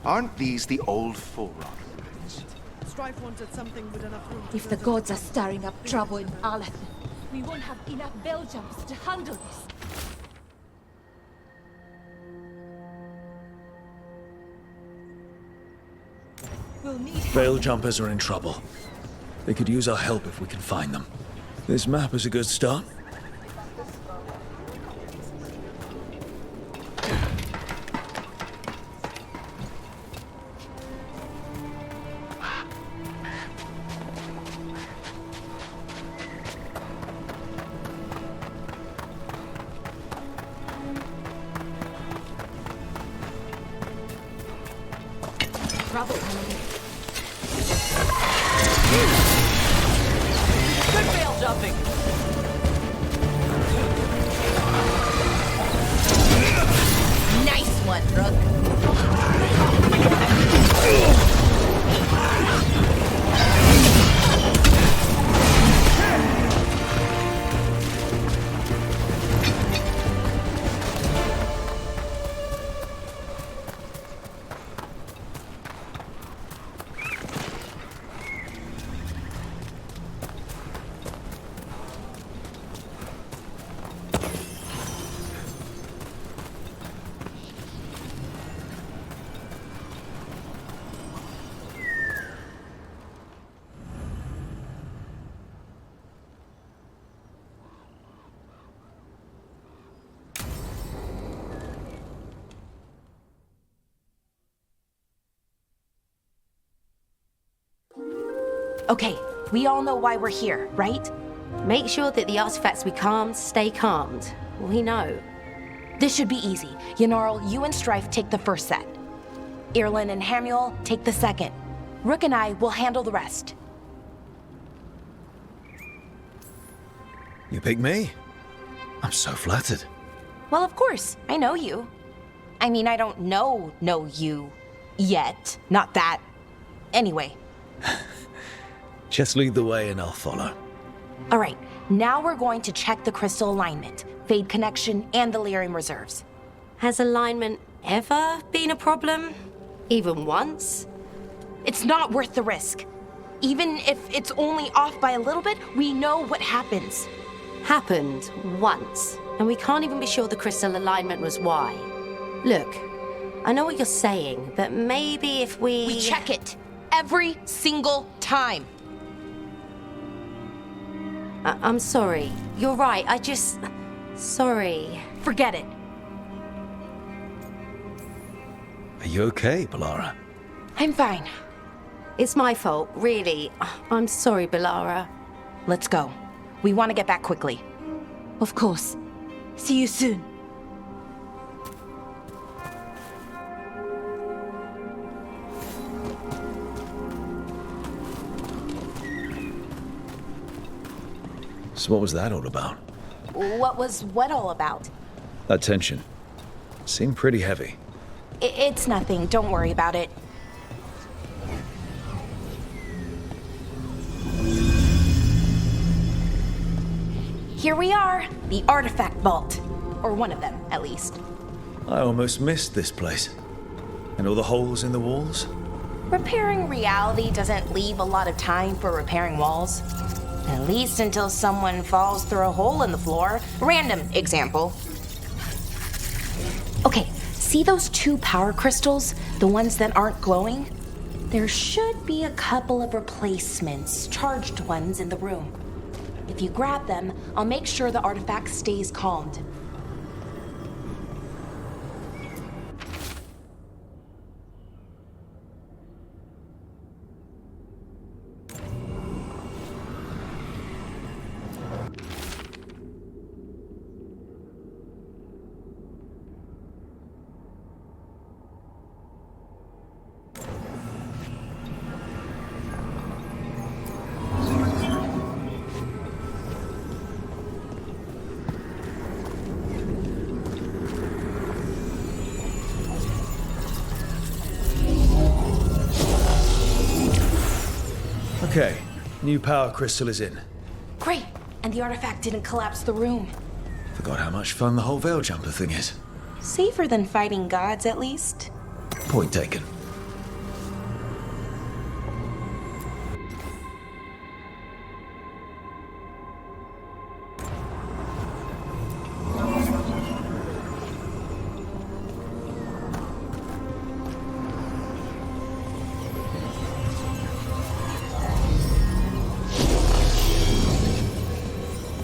Aren't these the old Forerunner ruins? Strife wanted something with enough room. If the gods are stirring up trouble in Aleph, we won't have enough bell jumps to handle this. We'll need Veil jumpers are in trouble. They could use our help if we can find them. This map is a good start. trouble. Good veil jumping. Nice one, Rook. Okay, we all know why we're here, right? Make sure that the artifacts we calmed stay calmed. We know. This should be easy. Yanarl, you and Strife take the first set. Irlin and Hamuel take the second. Rook and I will handle the rest. You pick me? I'm so flattered. Well, of course, I know you. I mean, I don't know you yet. Not that. Anyway. Just lead the way and I'll follow. All right, now we're going to check the crystal alignment, fade connection, and the lyrium reserves. Has alignment ever been a problem? Even once? It's not worth the risk. Even if it's only off by a little bit, we know what happens. Happened once, and we can't even be sure the crystal alignment was why. Look, I know what you're saying, but maybe if We check it every single time. I'm sorry. You're right, sorry. Forget it. Are you okay, Bellara? I'm fine. It's my fault, really. I'm sorry, Bellara. Let's go. We want to get back quickly. Of course. See you soon. So what was that all about? What was what all about? That tension. Seemed pretty heavy. It's nothing. Don't worry about it. Here we are, the artifact vault. Or one of them, at least. I almost missed this place. And all the holes in the walls? Repairing reality doesn't leave a lot of time for repairing walls. At least until someone falls through a hole in the floor. Random example. Okay, see those 2 power crystals? The ones that aren't glowing? There should be a couple of replacements, charged ones in the room. If you grab them, I'll make sure the artifact stays calmed. Okay, new power crystal is in. Great, and the artifact didn't collapse the room. Forgot how much fun the whole veil jumper thing is. Safer than fighting gods, at least. Point taken.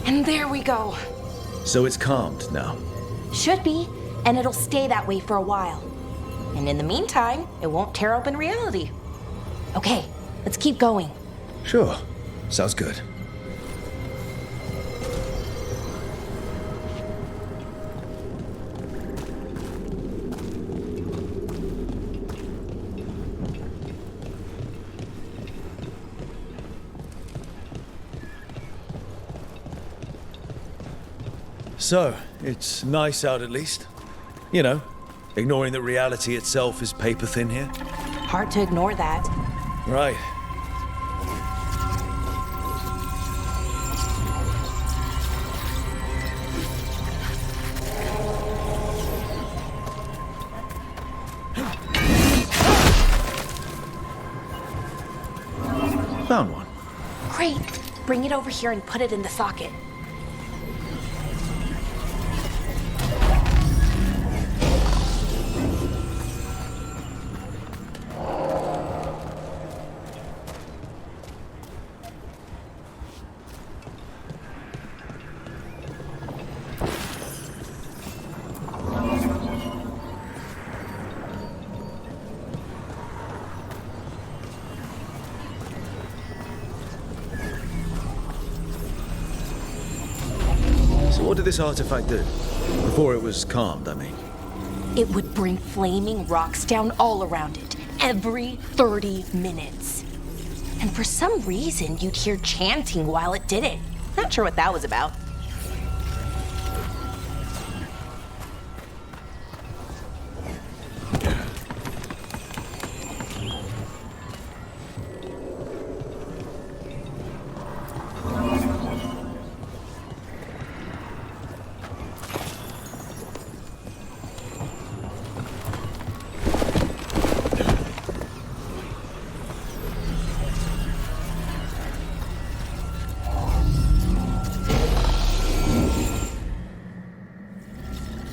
And there we go. So it's calmed now. Should be, and it'll stay that way for a while. And in the meantime, it won't tear open reality. Okay, let's keep going. Sure. Sounds good. So, it's nice out at least. You know, ignoring that reality itself is paper thin here. Hard to ignore that. Right. Found one. Great. Bring it over here and put it in the socket. What did this artifact do? Before it was calmed, I mean. It would bring flaming rocks down all around it, every 30 minutes. And for some reason, you'd hear chanting while it did it. Not sure what that was about.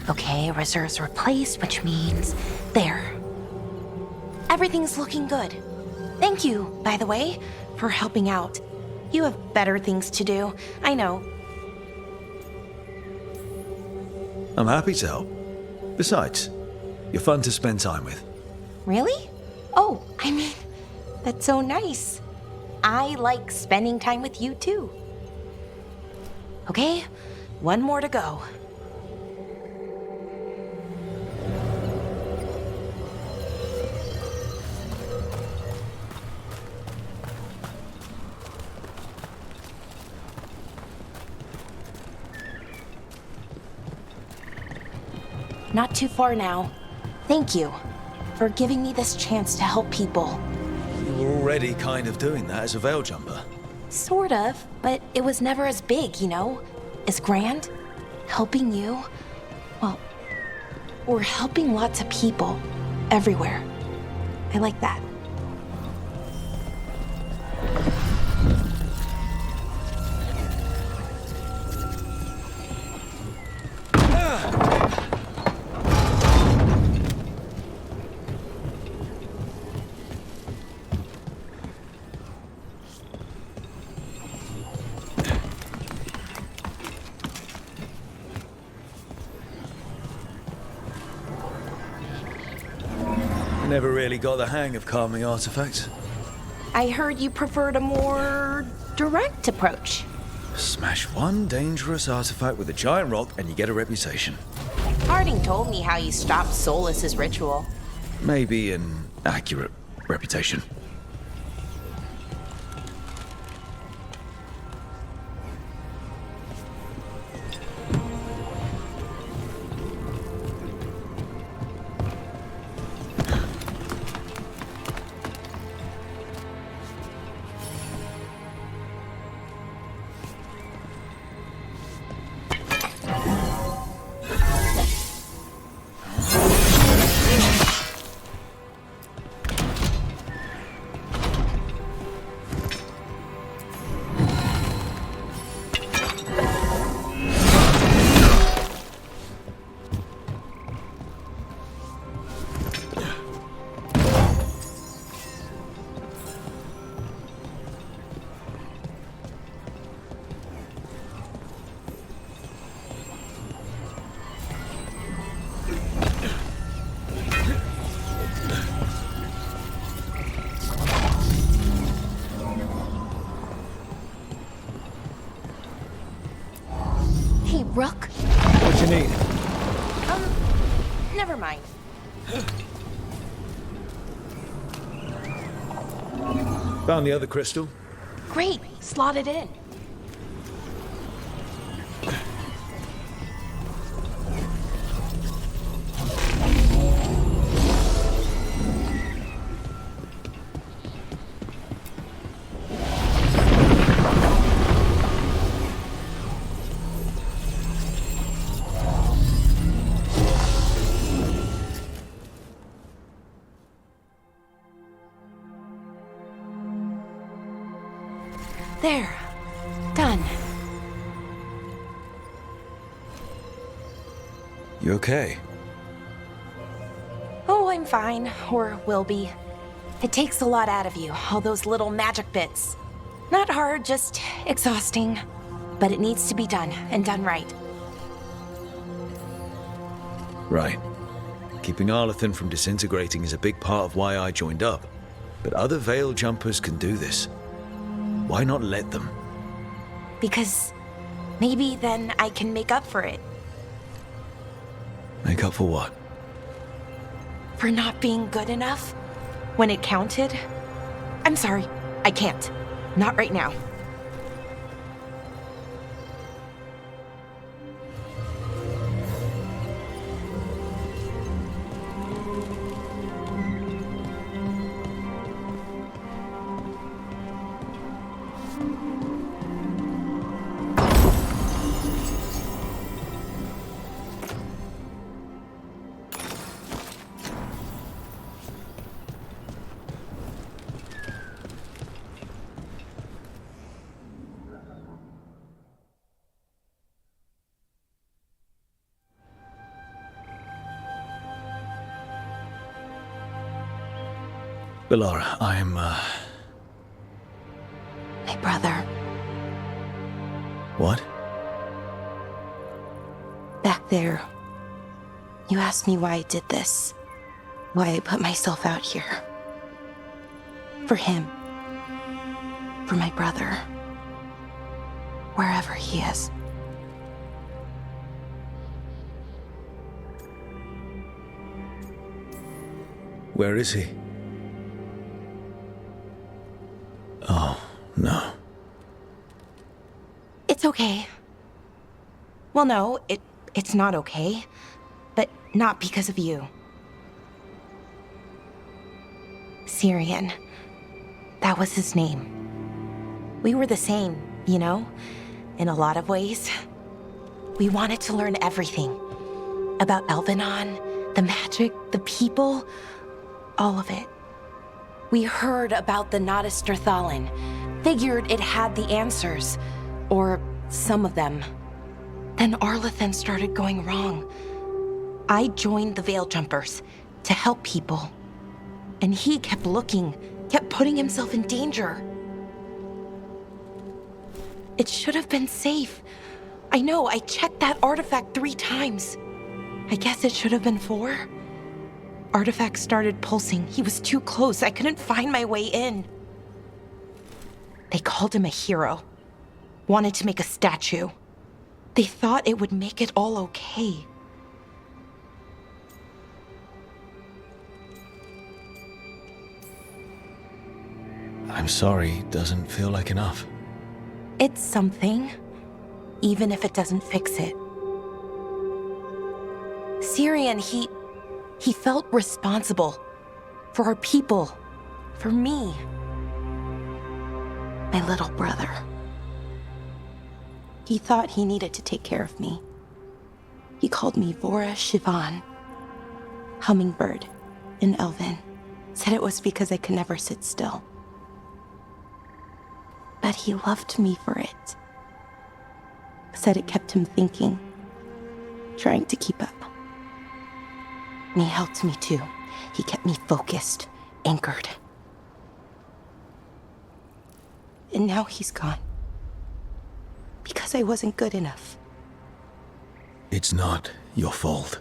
Okay, reserves replaced, which means there. Everything's looking good. Thank you, by the way, for helping out. You have better things to do, I know. I'm happy to help. Besides, you're fun to spend time with. Really? Oh, I mean, that's so nice. I like spending time with you too. Okay, one more to go. Not too far now. Thank you for giving me this chance to help people. You were already kind of doing that as a veil jumper. Sort of, but it was never as big, you know? As grand. Helping you. Well, we're helping lots of people. Everywhere. I like that. Never really got the hang of calming artifacts. I heard you preferred a more direct approach. Smash one dangerous artifact with a giant rock and you get a reputation. Harding told me how you stopped Solas' ritual. Maybe an accurate reputation. Rook? What you need? Never mind. Found the other crystal. Great, slot it in. There. Done. You okay? Oh, I'm fine. Or will be. It takes a lot out of you, all those little magic bits. Not hard, just exhausting. But it needs to be done, and done right. Right. Keeping Arlethan from disintegrating is a big part of why I joined up. But other veil jumpers can do this. Why not let them? Because Maybe then I can make up for it. Make up for what? For not being good enough when it counted. I'm sorry, I can't. Not right now. Bellara, I'm, My brother, What? back there. You asked me why I did this. Why I put myself out here. For him. For my brother. Wherever he is. Where is he? Oh, no. It's okay. Well, no, it's not okay. But not because of you. Syrian. That was his name. We were the same, you know? In a lot of ways. We wanted to learn everything. About Elvenon, the magic, the people, all of it. We heard about the Notisterthalin, figured it had the answers, or some of them. Then Arlathan started going wrong. I joined the Veil Jumpers to help people. And he kept looking, kept putting himself in danger. It should have been safe. I know, I checked that artifact 3 times. I guess it should have been 4. Artifact started pulsing. He was too close. I couldn't find my way in. They called him a hero. Wanted to make a statue. They thought it would make it all okay. I'm sorry, doesn't feel like enough. It's something, even if it doesn't fix it. Syrian, he felt responsible for our people, for me, my little brother. He thought he needed to take care of me. He called me Vora Shivan, hummingbird in Elven. Said it was because I could never sit still. But he loved me for it. Said it kept him thinking, trying to keep up. And he helped me too. He kept me focused, anchored. And now he's gone. Because I wasn't good enough. It's not your fault.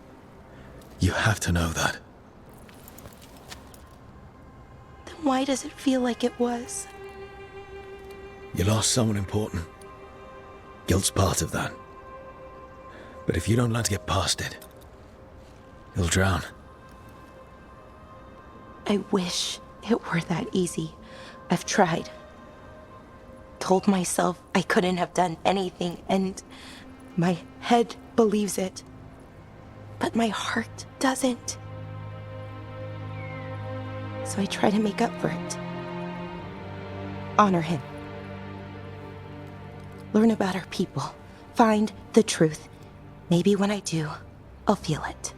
You have to know that. Then why does it feel like it was? You lost someone important. Guilt's part of that. But if you don't learn to get past it, you'll drown. I wish it were that easy. I've tried. Told myself I couldn't have done anything, and my head believes it. But my heart doesn't. So I try to make up for it. Honor him. Learn about our people. Find the truth. Maybe when I do, I'll feel it.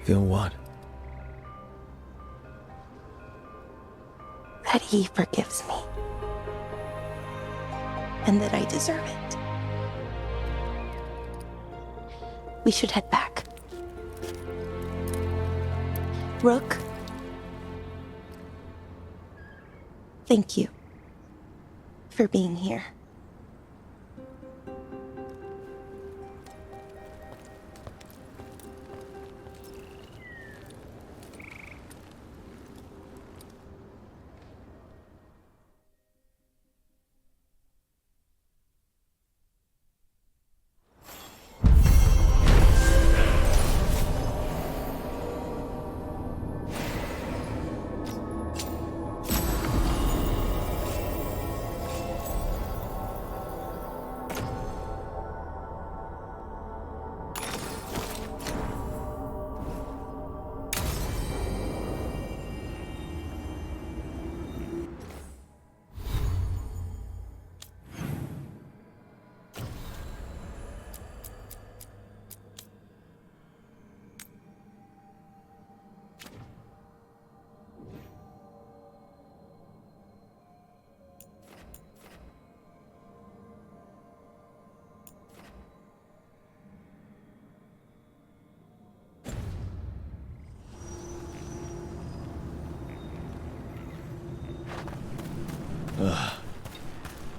Feel what? That he forgives me. And that I deserve it. We should head back. Rook. Thank you for being here.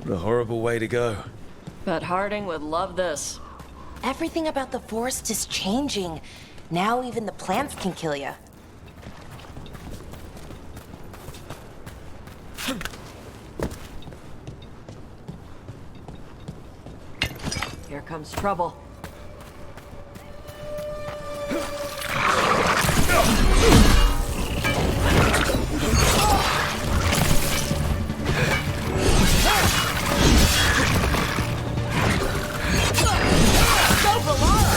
What a horrible way to go. Bet Harding would love this. Everything about the forest is changing. Now even the plants can kill you. Here comes trouble. Go, Bellara!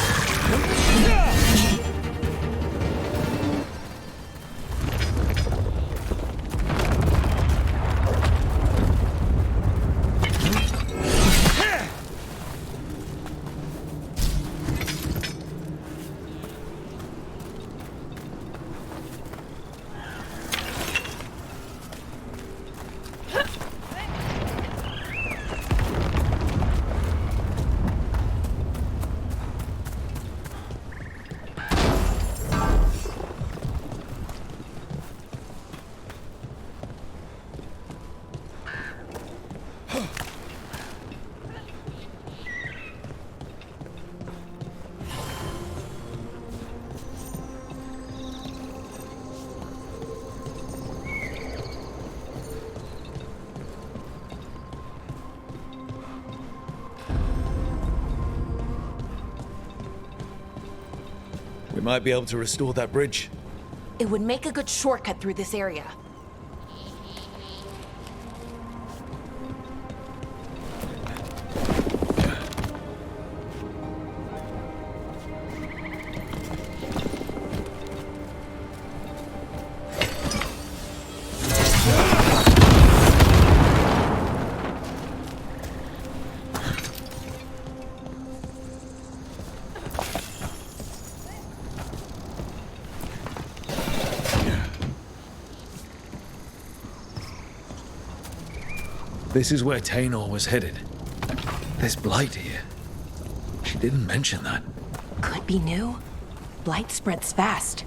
We might be able to restore that bridge. It would make a good shortcut through this area. This is where Tainor was headed. There's Blight here. She didn't mention that. Could be new. Blight spreads fast.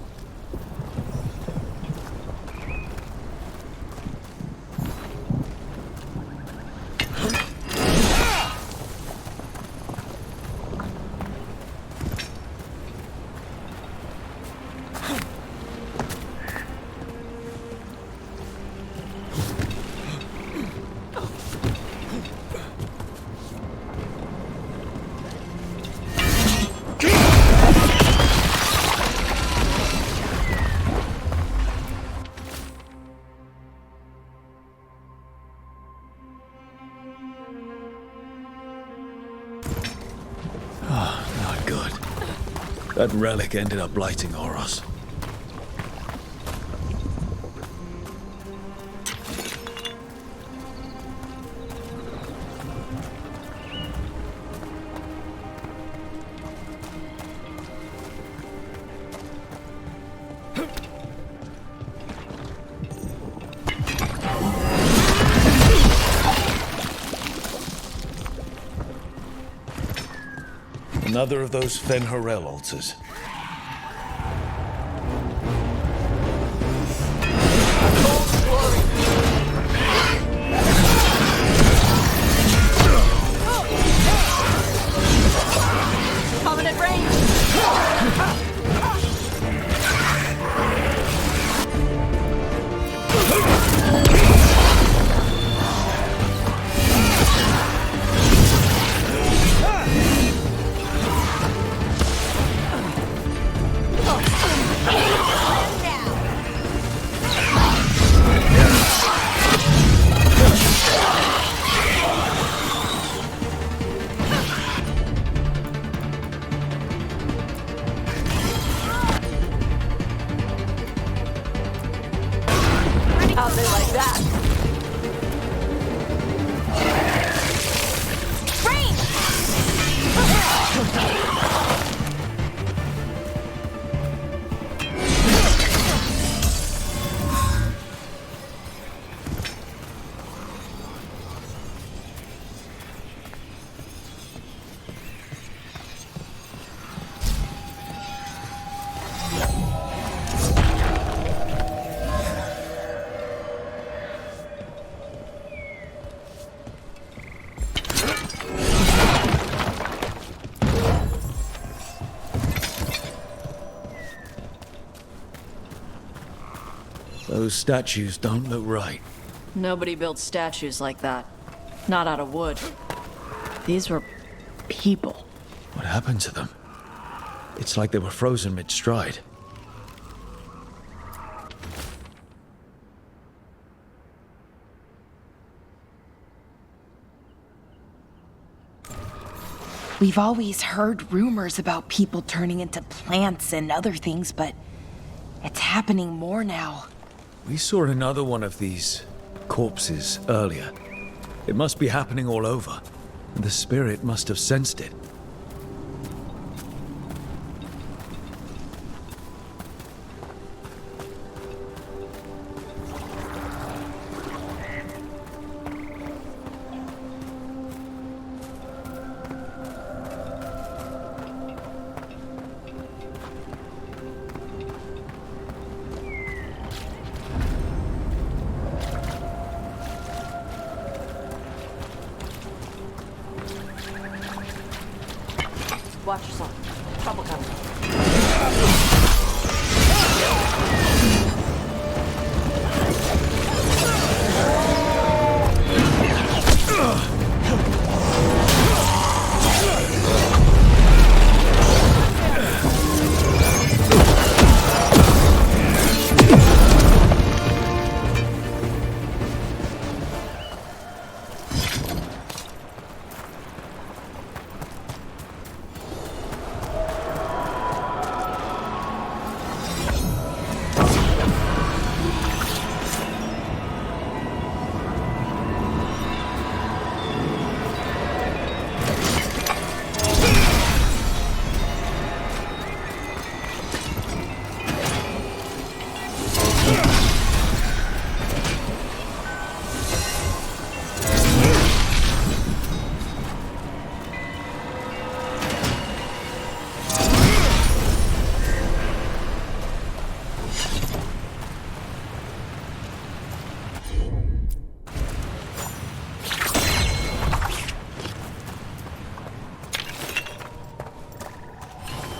That relic ended up blighting Oros. Another of those Fen'Harel altars. Coming at range! Out there like that. Those statues don't look right. Nobody built statues like that. Not out of wood. These were people. What happened to them? It's like they were frozen mid-stride. We've always heard rumors about people turning into plants and other things, but it's happening more now. We saw another one of these corpses earlier. It must be happening all over. The spirit must have sensed it. Watch yourself. Trouble coming.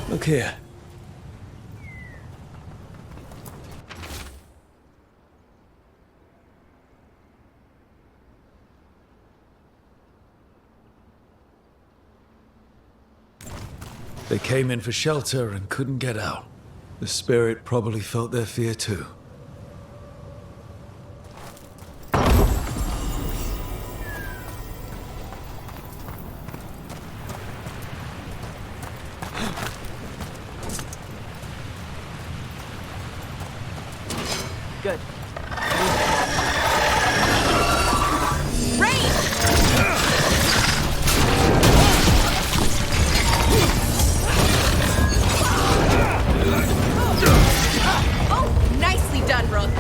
Look here. They came in for shelter and couldn't get out. The spirit probably felt their fear too. Good. Oh, nicely done, Rook.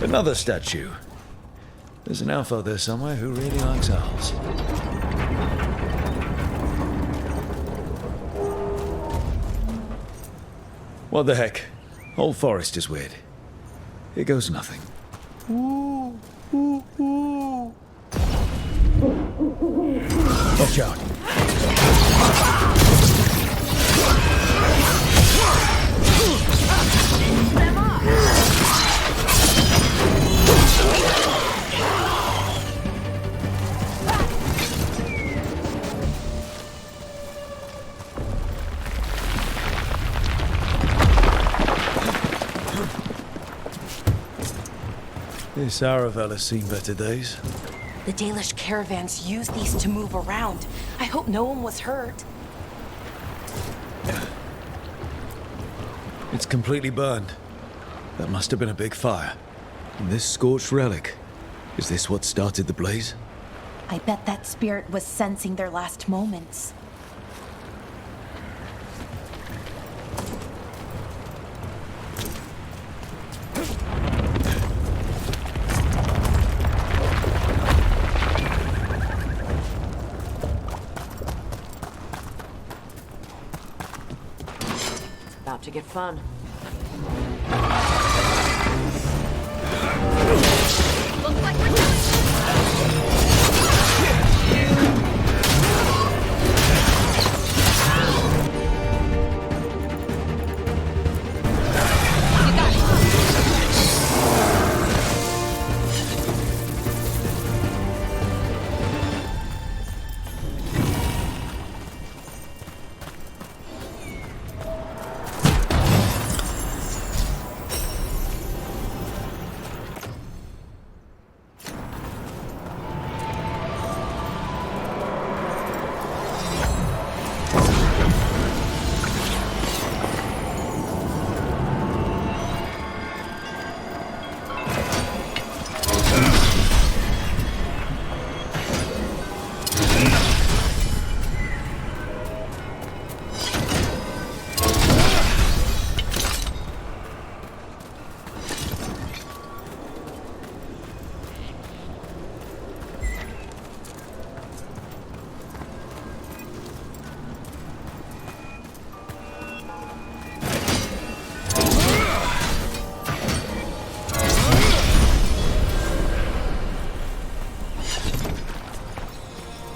Another statue. There's an elf out there somewhere who really likes owls. What the heck? Whole forest is weird. Here goes nothing. Watch out. This Aravel has seen better days. The Dalish caravans use these to move around. I hope no one was hurt. It's completely burned. That must have been a big fire. And this scorched relic, is this what started the blaze? I bet that spirit was sensing their last moments. About to get fun. Looks like we're doing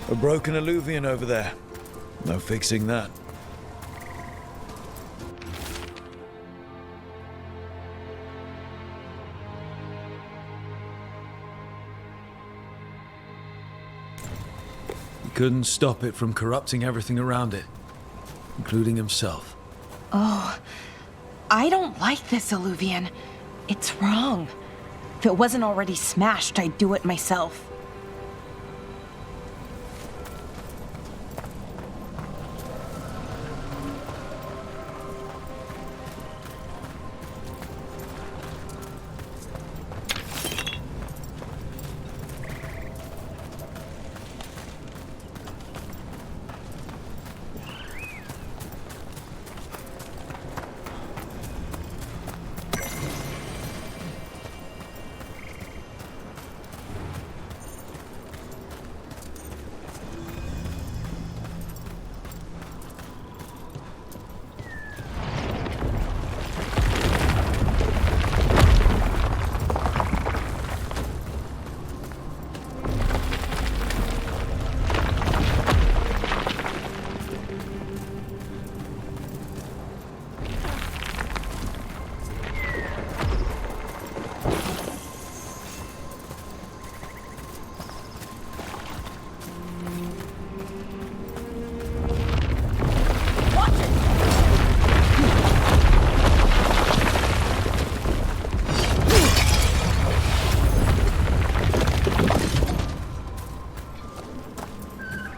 A broken Eluvian over there. No fixing that. He couldn't stop it from corrupting everything around it, including himself. Oh, I don't like this, Eluvian. It's wrong. If it wasn't already smashed, I'd do it myself.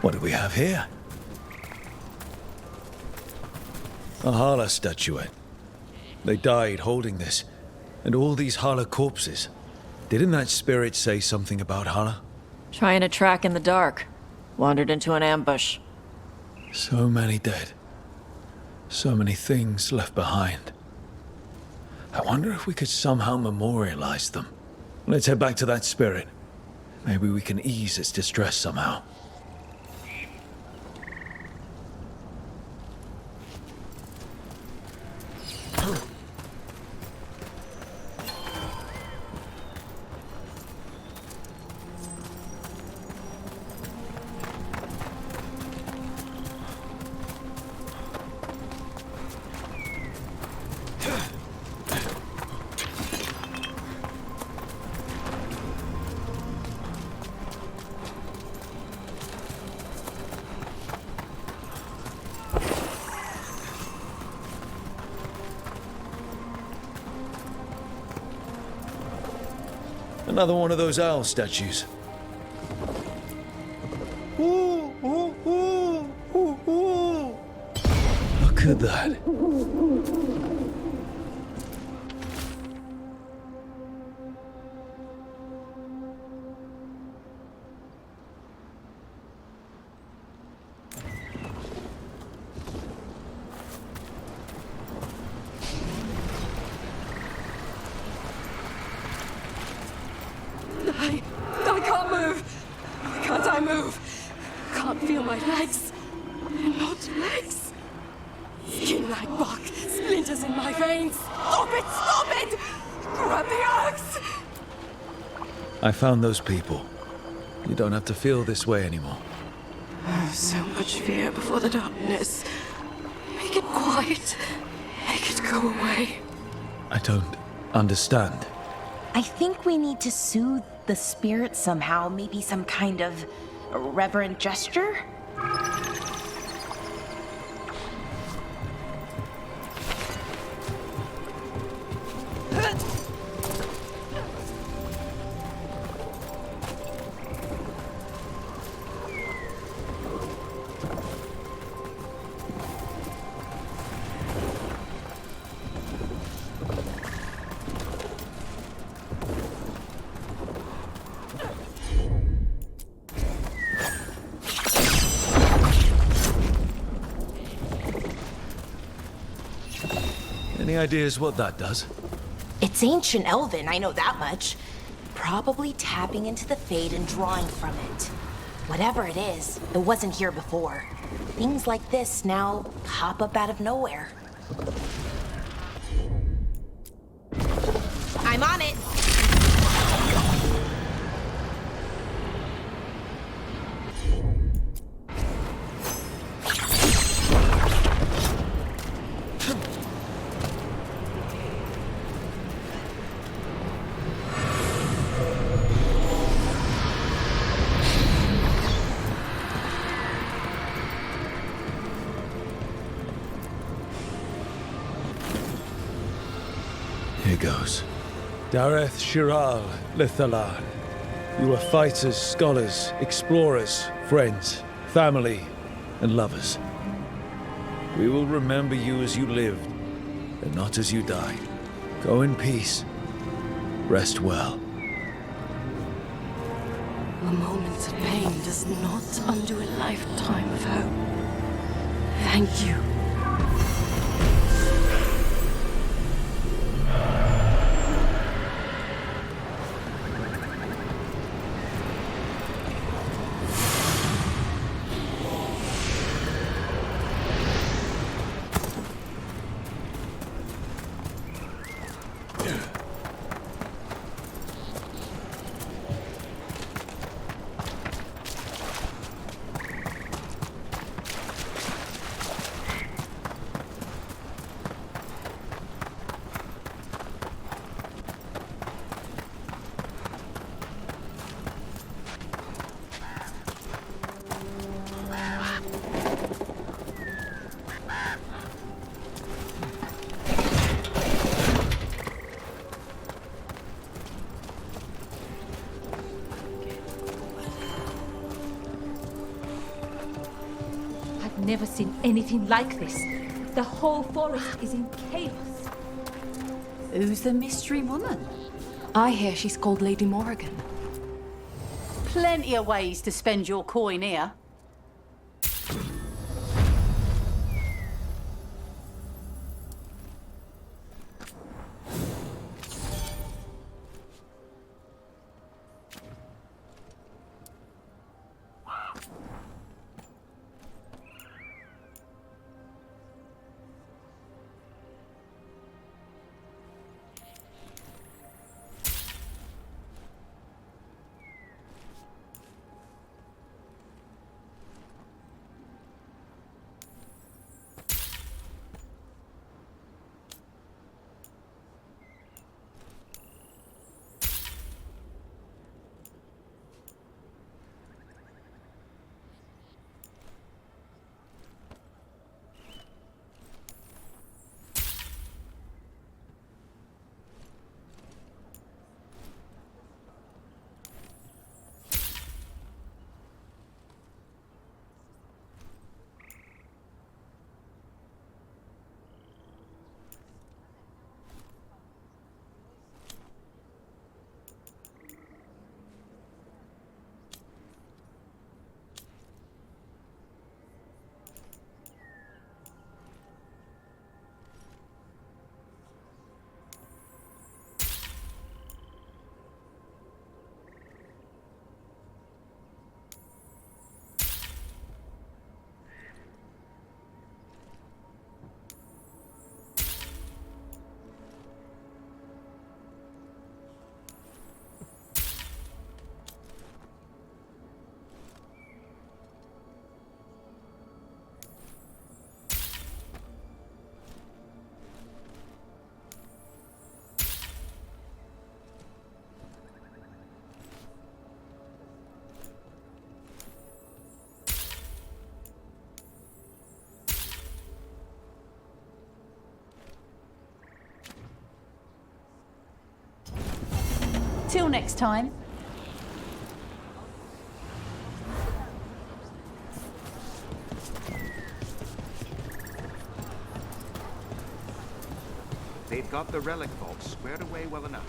What do we have here? A Hala statuette. They died holding this. And all these Hala corpses. Didn't that spirit say something about Hala? Trying to track in the dark. Wandered into an ambush. So many dead. So many things left behind. I wonder if we could somehow memorialize them. Let's head back to that spirit. Maybe we can ease its distress somehow. Another one of those owl statues. Ooh, ooh, ooh, ooh, ooh. Look at that. I can't move. Why can't I move? Can't feel my legs. Not legs. Skin like bark, splinters splinters in my veins. Stop it! Stop it! Grab the axe! I found those people. You don't have to feel this way anymore. So much fear before the darkness. Make it quiet. Make it go away. I don't understand. I think we need to soothe the spirit somehow. Maybe some kind of reverent gesture? Any ideas what that does? It's ancient elven, I know that much. Probably tapping into the fade and drawing from it. Whatever it is, it wasn't here before. Things like this now pop up out of nowhere. I'm on it! Here goes. Dareth Shiral Lithalar. You are fighters, scholars, explorers, friends, family, and lovers. We will remember you as you lived, and not as you died. Go in peace. Rest well. A moment of pain does not undo a lifetime of hope. Thank you. Never seen anything like this. The whole forest is in chaos. Who's the mystery woman? I hear she's called Lady Morrigan. Plenty of ways to spend your coin here. Until next time. They've got the relic vault squared away well enough.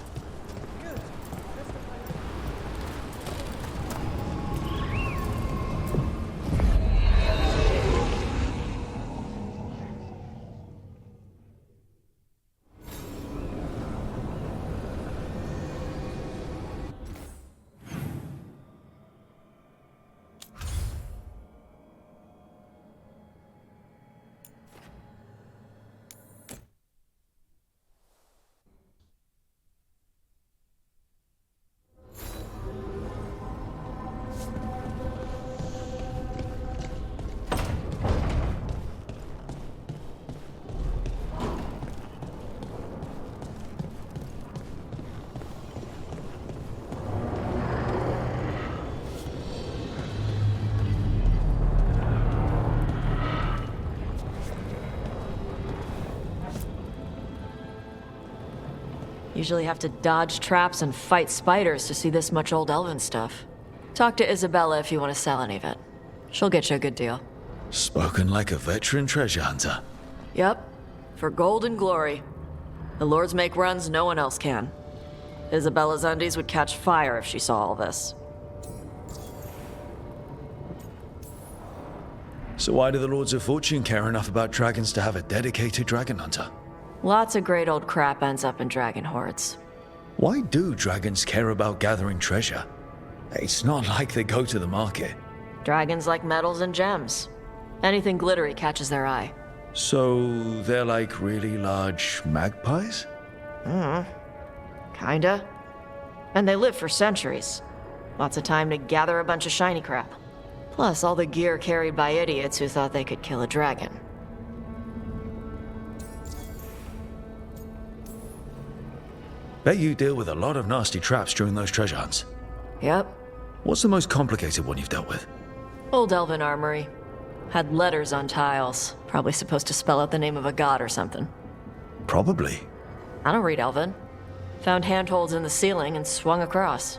Usually have to dodge traps and fight spiders to see this much old elven stuff. Talk to Isabella if you want to sell any of it. She'll get you a good deal. Spoken like a veteran treasure hunter. Yep. For gold and glory. The lords make runs no one else can. Isabella's undies would catch fire if she saw all this. So why do the Lords of Fortune care enough about dragons to have a dedicated dragon hunter? Lots of great old crap ends up in dragon hordes. Why do dragons care about gathering treasure? It's not like they go to the market. Dragons like metals and gems. Anything glittery catches their eye. So they're like really large magpies? Kinda. And they live for centuries. Lots of time to gather a bunch of shiny crap. Plus all the gear carried by idiots who thought they could kill a dragon. Bet you deal with a lot of nasty traps during those treasure hunts. Yep. What's the most complicated one you've dealt with? Old elven armory. Had letters on tiles. Probably supposed to spell out the name of a god or something. Probably. I don't read elven. Found handholds in the ceiling and swung across.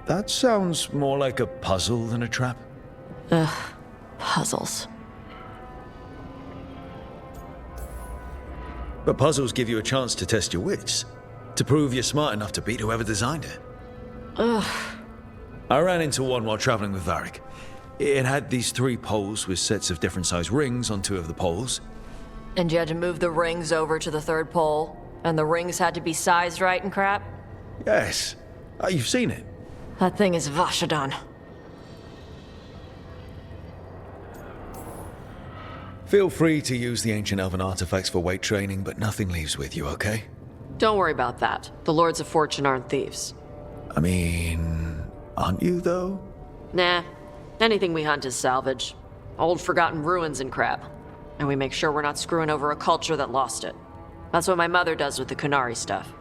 That sounds more like a puzzle than a trap. Ugh. Puzzles. But puzzles give you a chance to test your wits. To prove you're smart enough to beat whoever designed it. Ugh. I ran into one while traveling with Varric. It had these 3 poles with sets of different size rings on 2 of the poles. And you had to move the rings over to the 3rd pole? And the rings had to be sized right and crap? Yes. You've seen it. That thing is Vashadon. Feel free to use the ancient elven artifacts for weight training, but nothing leaves with you, okay? Don't worry about that. The Lords of Fortune aren't thieves. I mean, aren't you, though? Nah. Anything we hunt is salvage. Old forgotten ruins and crap. And we make sure we're not screwing over a culture that lost it. That's what my mother does with the Qunari stuff.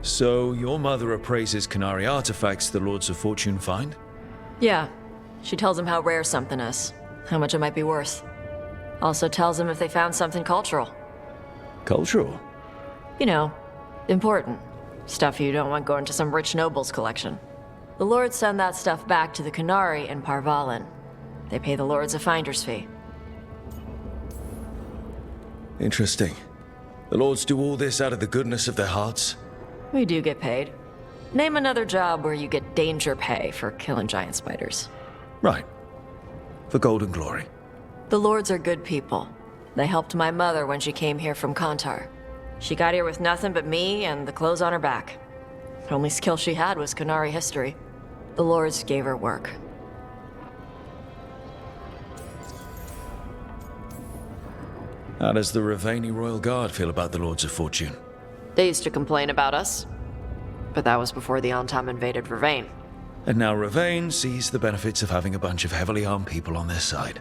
So, your mother appraises Qunari artifacts the Lords of Fortune find? Yeah. She tells them how rare something is. How much it might be worth. Also tells them if they found something cultural. Cultural? You know, important. Stuff you don't want going to some rich noble's collection. The lords send that stuff back to the Qunari in Parvalin. They pay the lords a finder's fee. Interesting. The lords do all this out of the goodness of their hearts? We do get paid. Name another job where you get danger pay for killing giant spiders. Right. For gold and glory. The lords are good people. They helped my mother when she came here from Kontar. She got here with nothing but me and the clothes on her back. The only skill she had was Qunari history. The lords gave her work. How does the Ravani Royal Guard feel about the Lords of Fortune? They used to complain about us. But that was before the Antam invaded Ravane. And now Ravane sees the benefits of having a bunch of heavily armed people on their side.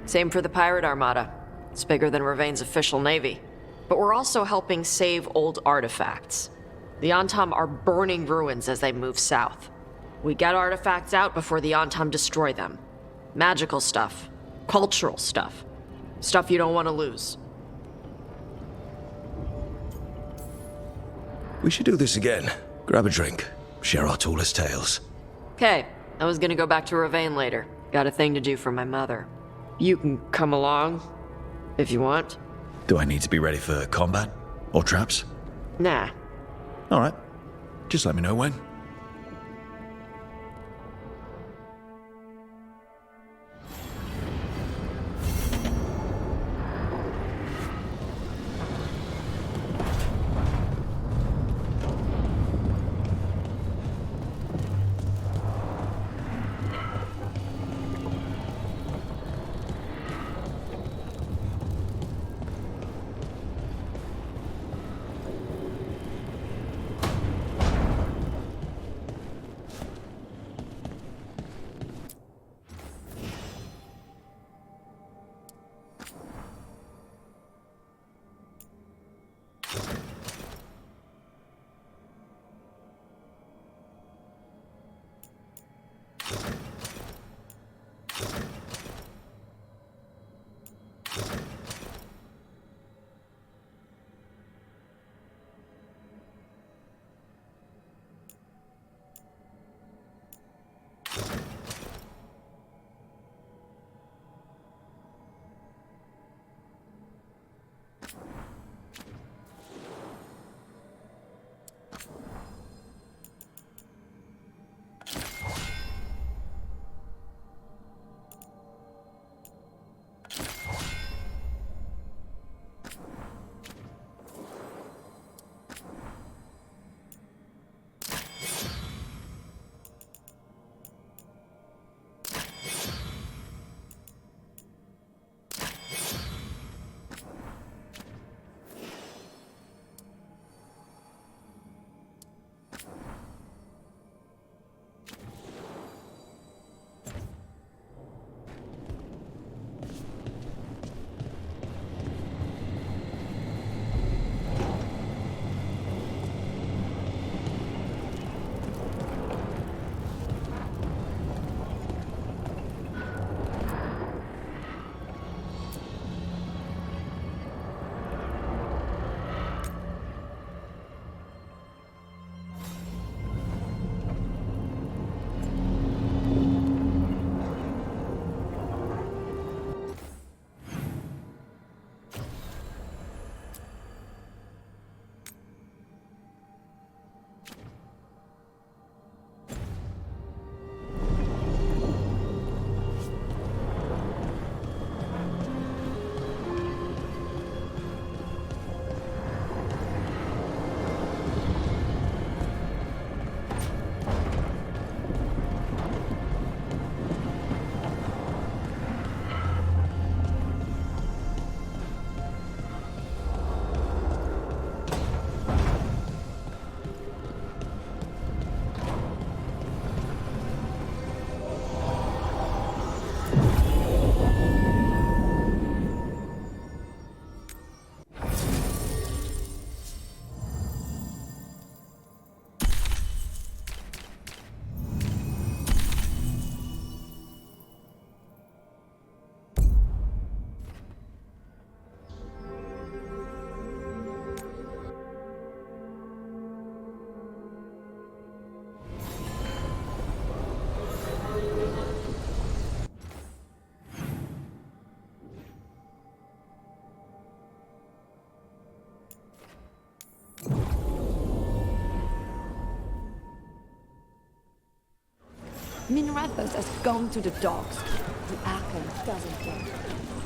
Same for the Pirate Armada. It's bigger than Ravane's official navy. But we're also helping save old artifacts. The Antam are burning ruins as they move south. We get artifacts out before the Antam destroy them. Magical stuff. Cultural stuff. Stuff you don't want to lose. We should do this again. Grab a drink. Share our tallest tales. Okay, I was gonna go back to Ravane later. Got a thing to do for my mother. You can come along, if you want. Do I need to be ready for combat? Or traps? Nah. Alright. Just let me know when. Minrathos has gone to the dogs. The Arkham doesn't care.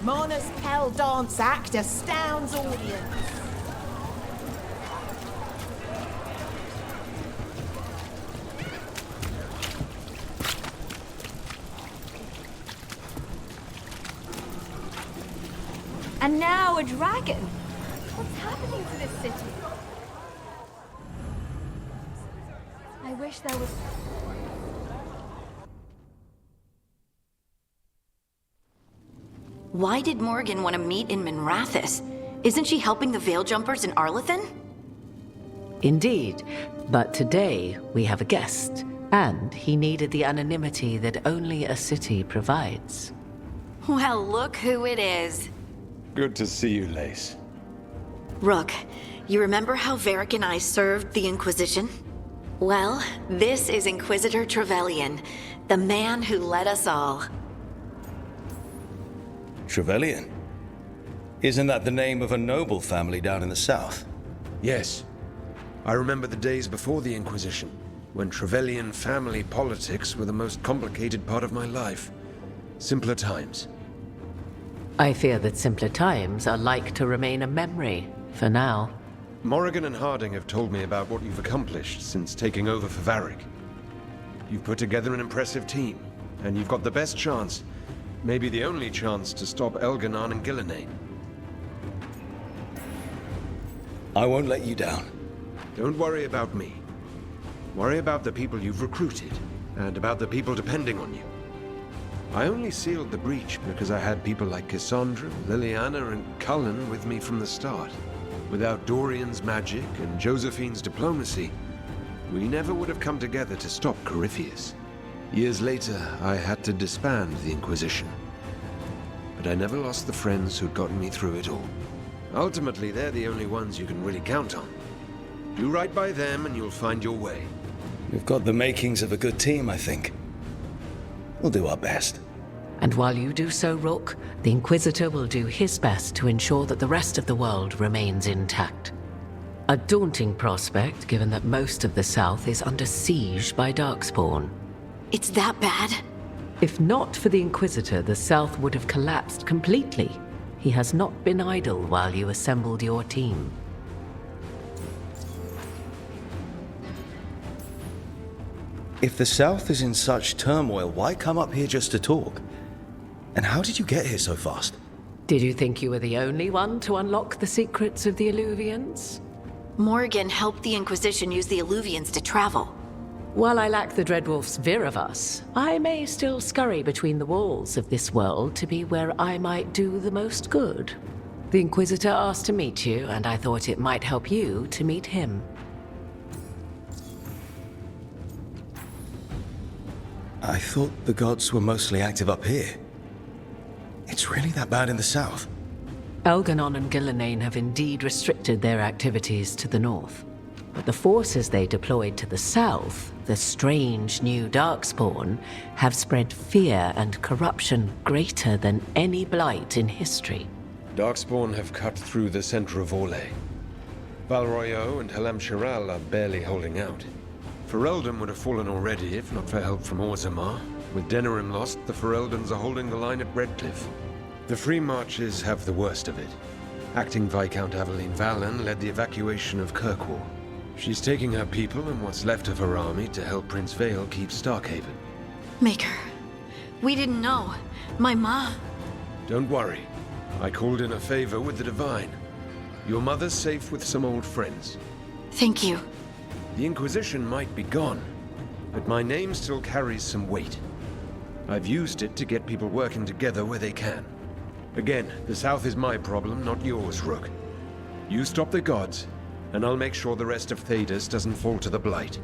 Mona's Hell Dance Act astounds audience. And now a dragon. What's happening to this city? I wish there was... Why did Morgan want to meet in Minrathous? Isn't she helping the Veil Jumpers in Arlathan? Indeed, but today we have a guest, and he needed the anonymity that only a city provides. Well, look who it is. Good to see you, Lace. Rook, you remember how Varric and I served the Inquisition? Well, this is Inquisitor Trevelyan, the man who led us all. Trevelyan? Isn't that the name of a noble family down in the south? Yes. I remember the days before the Inquisition, when Trevelyan family politics were the most complicated part of my life. Simpler times. I fear that simpler times are like to remain a memory, for now. Morrigan and Harding have told me about what you've accomplished since taking over for Varric. You've put together an impressive team, and you've got the best chance, maybe the only chance, to stop Elganon and Gillenane. I won't let you down. Don't worry about me. Worry about the people you've recruited, and about the people depending on you. I only sealed the breach because I had people like Cassandra, Liliana, and Cullen with me from the start. Without Dorian's magic and Josephine's diplomacy, we never would have come together to stop Corypheus. Years later, I had to disband the Inquisition. But I never lost the friends who'd gotten me through it all. Ultimately, they're the only ones you can really count on. Do right by them and you'll find your way. We've got the makings of a good team, I think. We'll do our best. And while you do so, Rook, the Inquisitor will do his best to ensure that the rest of the world remains intact. A daunting prospect, given that most of the South is under siege by Darkspawn. It's that bad? If not for the Inquisitor, the South would have collapsed completely. He has not been idle while you assembled your team. If the South is in such turmoil, why come up here just to talk? And how did you get here so fast? Did you think you were the only one to unlock the secrets of the Eluvians? Morrigan helped the Inquisition use the Eluvians to travel. While I lack the Dreadwolf's vir of us, I may still scurry between the walls of this world to be where I might do the most good. The Inquisitor asked to meet you, and I thought it might help you to meet him. I thought the gods were mostly active up here. It's really that bad in the south? Elganon and Gillenane have indeed restricted their activities to the north. But the forces they deployed to the south, the strange new Darkspawn, have spread fear and corruption greater than any blight in history. Darkspawn have cut through the center of Orlais. Valroyo and Halam-Shiral are barely holding out. Ferelden would have fallen already if not for help from Orzammar. With Denerim lost, the Fereldans are holding the line at Redcliffe. The Free Marches have the worst of it. Acting Viscount Aveline Valen led the evacuation of Kirkwall. She's taking her people and what's left of her army to help Prince Vale keep Starkhaven. Maker, we didn't know. My ma... Don't worry. I called in a favor with the Divine. Your mother's safe with some old friends. Thank you. The Inquisition might be gone, but my name still carries some weight. I've used it to get people working together where they can. Again, the South is my problem, not yours, Rook. You stop the gods, and I'll make sure the rest of Thedas doesn't fall to the Blight.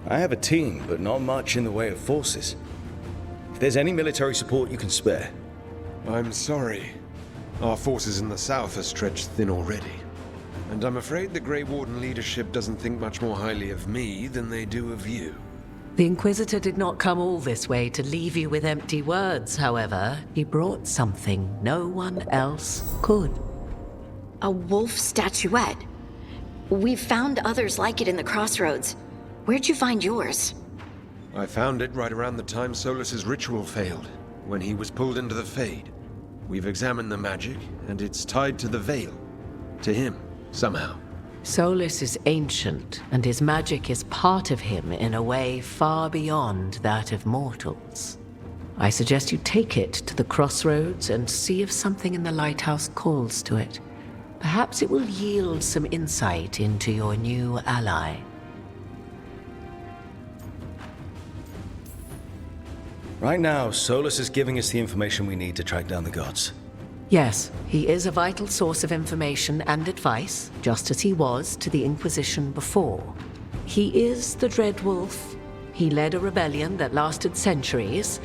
I have a team, but not much in the way of forces. If there's any military support you can spare. I'm sorry. Our forces in the South are stretched thin already. And I'm afraid the Grey Warden leadership doesn't think much more highly of me than they do of you. The Inquisitor did not come all this way to leave you with empty words, however. He brought something no one else could. A wolf statuette. We've found others like it in the crossroads. Where'd you find yours? I found it right around the time Solas's ritual failed, when he was pulled into the Fade. We've examined the magic, and it's tied to the Veil. To him, somehow. Solas is ancient, and his magic is part of him in a way far beyond that of mortals. I suggest you take it to the crossroads and see if something in the lighthouse calls to it. Perhaps it will yield some insight into your new ally. Right now, Solas is giving us the information we need to track down the gods. Yes, he is a vital source of information and advice, just as he was to the Inquisition before. He is the Dreadwolf. He led a rebellion that lasted centuries.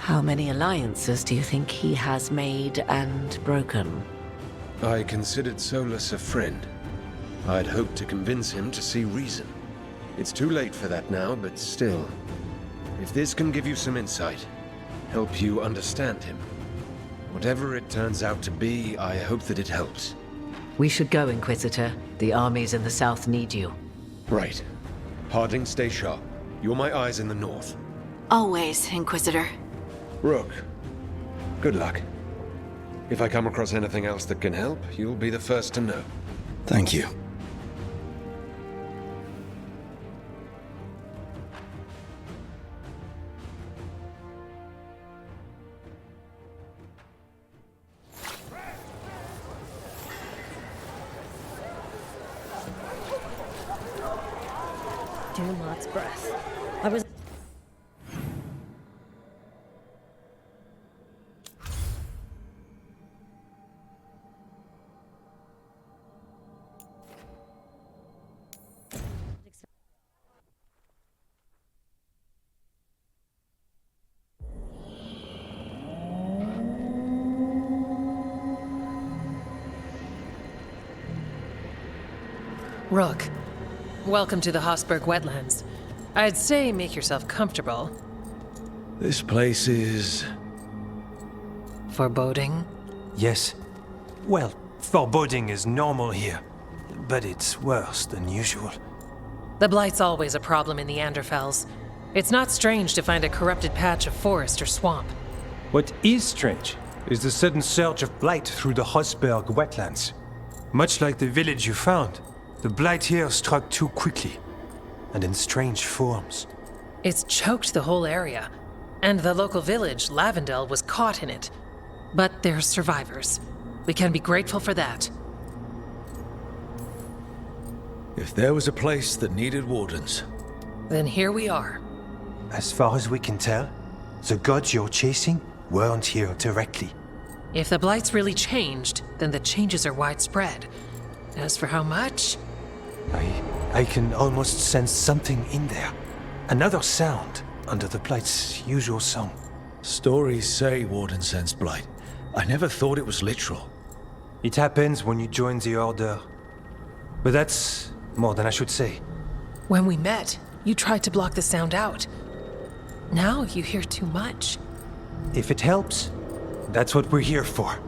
How many alliances do you think he has made and broken? I considered Solas a friend. I'd hoped to convince him to see reason. It's too late for that now, but still. If this can give you some insight, help you understand him, whatever it turns out to be, I hope that it helps. We should go, Inquisitor. The armies in the south need you. Right. Harding, stay sharp. You're my eyes in the north. Always, Inquisitor. Rook, good luck. If I come across anything else that can help, you'll be the first to know. Thank you. Dumat's breath. I was... Rook, welcome to the Hosberg wetlands. I'd say make yourself comfortable. This place is... foreboding? Yes. Well, foreboding is normal here, but it's worse than usual. The Blight's always a problem in the Anderfels. It's not strange to find a corrupted patch of forest or swamp. What is strange is the sudden surge of Blight through the Hosberg wetlands. Much like the village you found, the Blight here struck too quickly, and in strange forms. It's choked the whole area, and the local village, Lavendel, was caught in it. But they're survivors. We can be grateful for that. If there was a place that needed wardens... Then here we are. As far as we can tell, the gods you're chasing weren't here directly. If the Blight's really changed, then the changes are widespread. As for how much... I can almost sense something in there. Another sound under the Blight's usual song. Stories say Warden sensed Blight. I never thought it was literal. It happens when you join the Order. But that's more than I should say. When we met, you tried to block the sound out. Now you hear too much. If it helps, that's what we're here for.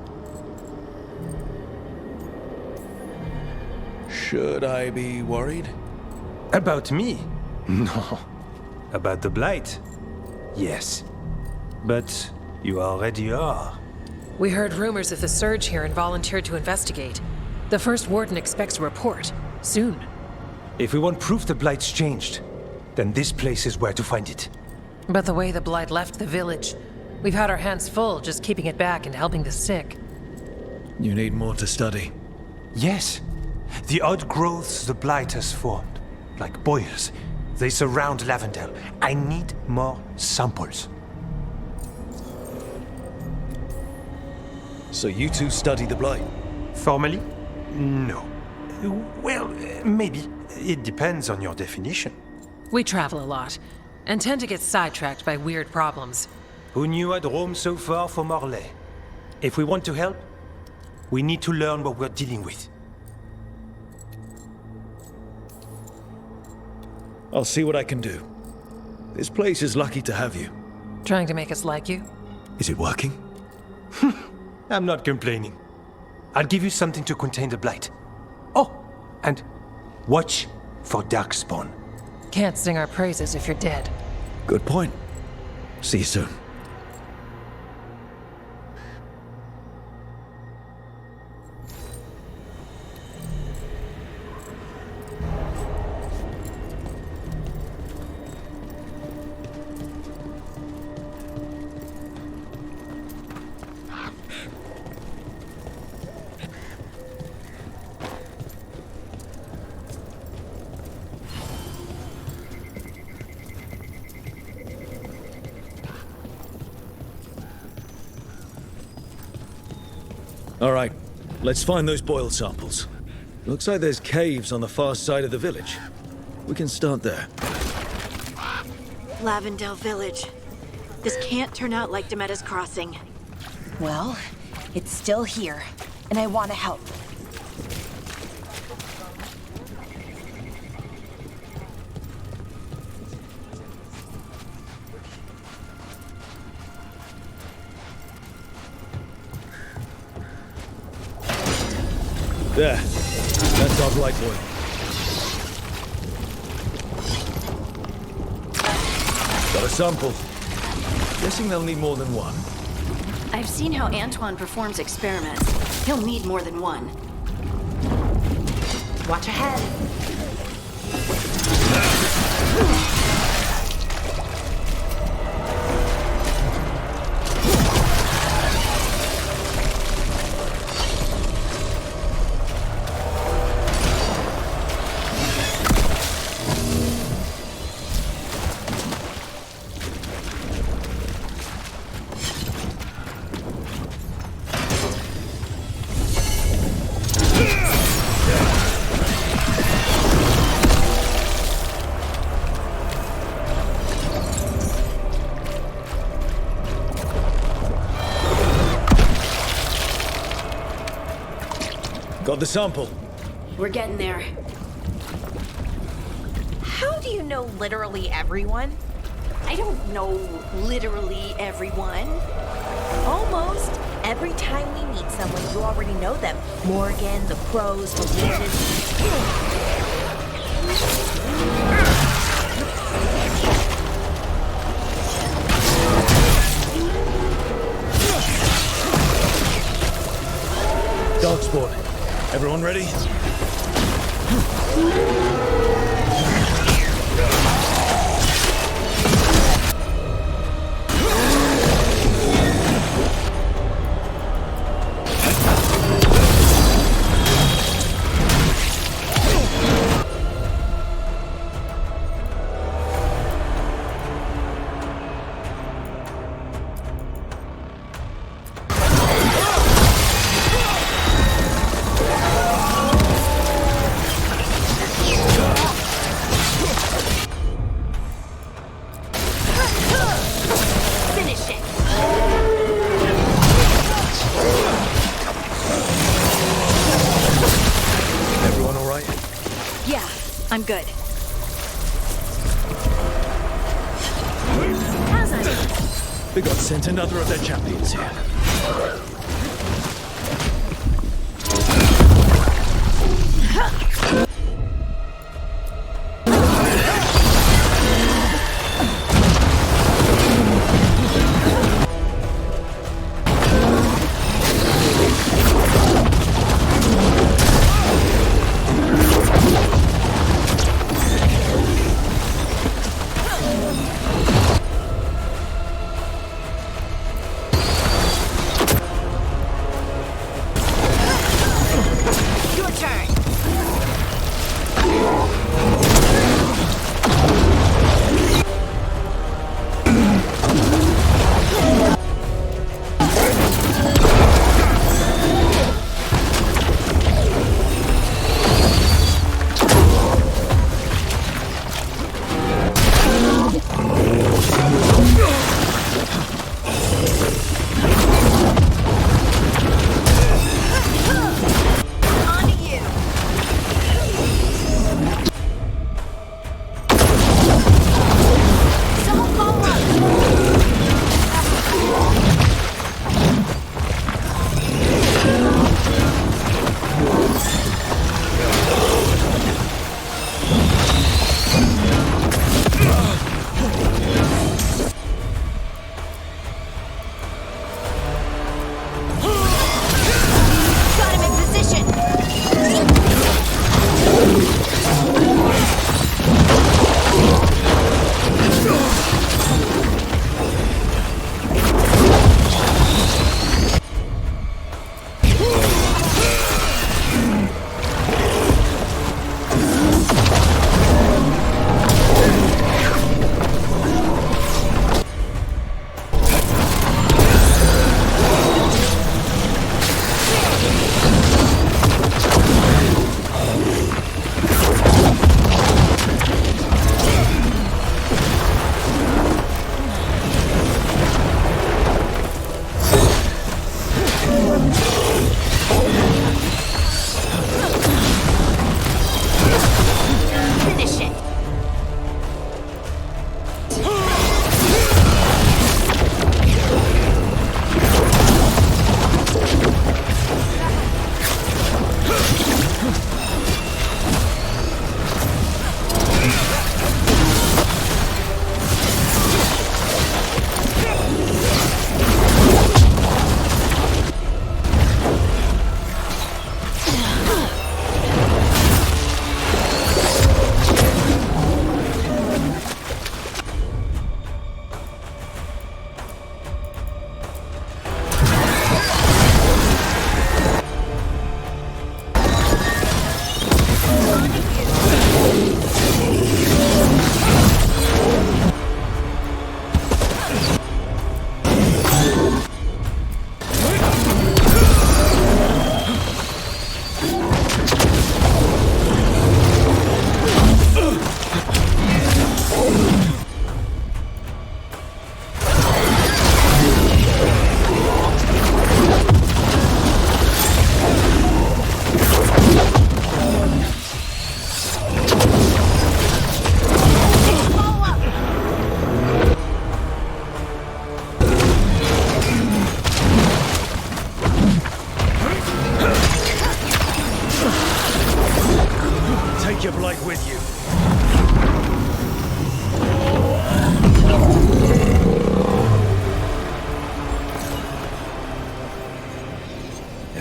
Should I be worried? About me? No. About the Blight? Yes. But you already are. We heard rumors of the surge here and volunteered to investigate. The first warden expects a report. Soon. If we want proof the Blight's changed, then this place is where to find it. But the way the Blight left the village, we've had our hands full just keeping it back and helping the sick. You need more to study. Yes. The odd growths the Blight has formed, like boils, they surround Lavendel. I need more samples. So you two study the Blight? Formally? No. Well, maybe. It depends on your definition. We travel a lot, and tend to get sidetracked by weird problems. Who knew I'd roam so far from Orlais? If we want to help, we need to learn what we're dealing with. I'll see what I can do. This place is lucky to have you. Trying to make us like you? Is it working? I'm not complaining. I'll give you something to contain the Blight. Oh, and watch for Darkspawn. Can't sing our praises if you're dead. Good point. See you soon. All right, let's find those boil samples. Looks like there's caves on the far side of the village. We can start there. Lavendel Village. This can't turn out like Demetta's Crossing. Well, it's still here, and I want to help. There. That's our Blight boy. Got a sample. Guessing they'll need more than one. I've seen how Antoine performs experiments. He'll need more than one. Watch ahead. Got the sample. We're getting there. How do you know literally everyone? I don't know literally everyone. Almost. Every time we meet someone, you already know them. Morgan, the pros, the witches. Darkspawn. Everyone ready? I'm good. They got sent another of their champions here.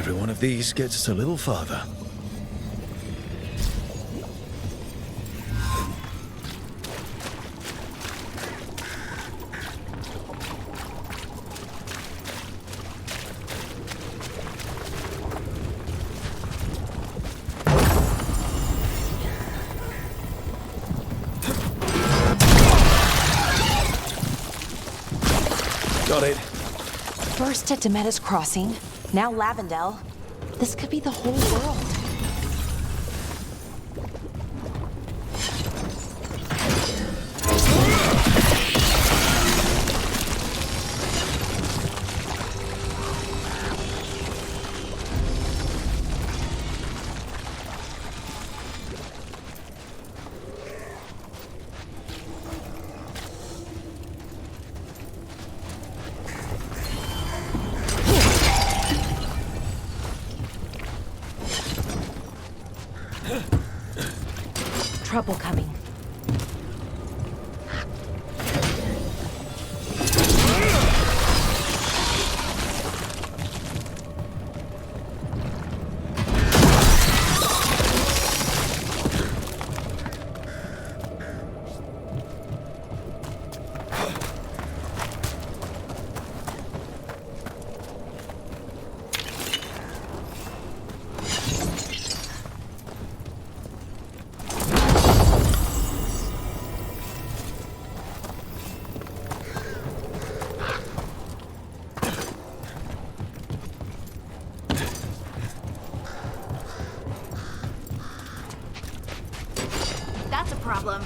Every one of these gets us a little farther. Got it. First at Demetta's Crossing, now Lavendel. This could be the whole world. Trouble coming. That's a problem.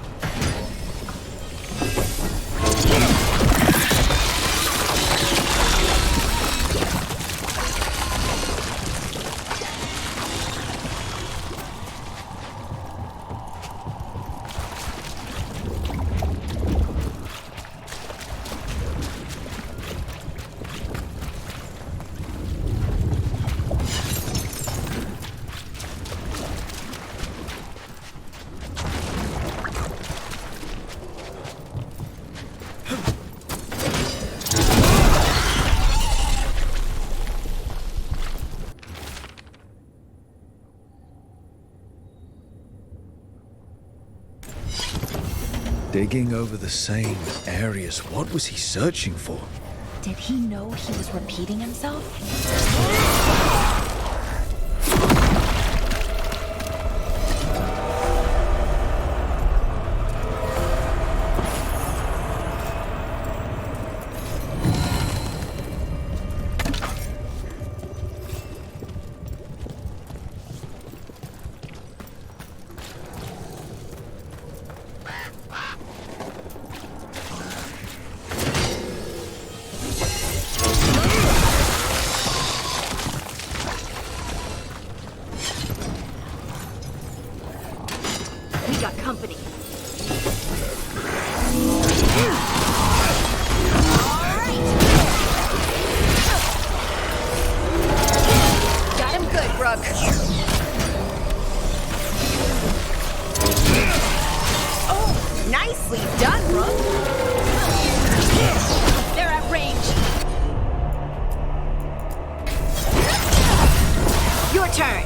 Digging over the same areas. What was he searching for? Did he know he was repeating himself? We got company. Got him good, Rook. Oh, nicely done, Rook. They're at range. Your turn.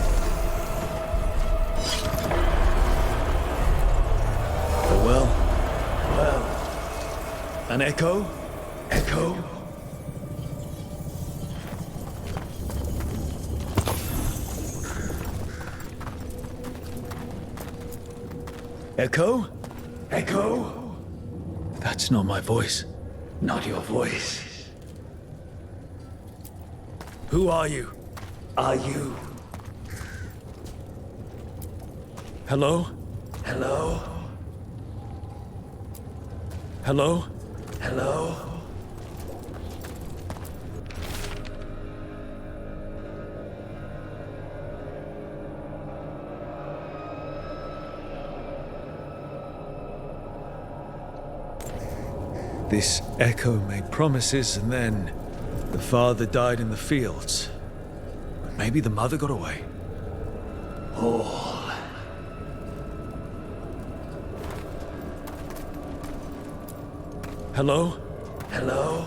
Well, an echo? Echo? Echo? Echo? That's not my voice. Not your voice. Who are you? Are you? Hello? Hello? Hello? Hello? This echo made promises, and then the father died in the fields. But maybe the mother got away. Oh. Hello? Hello?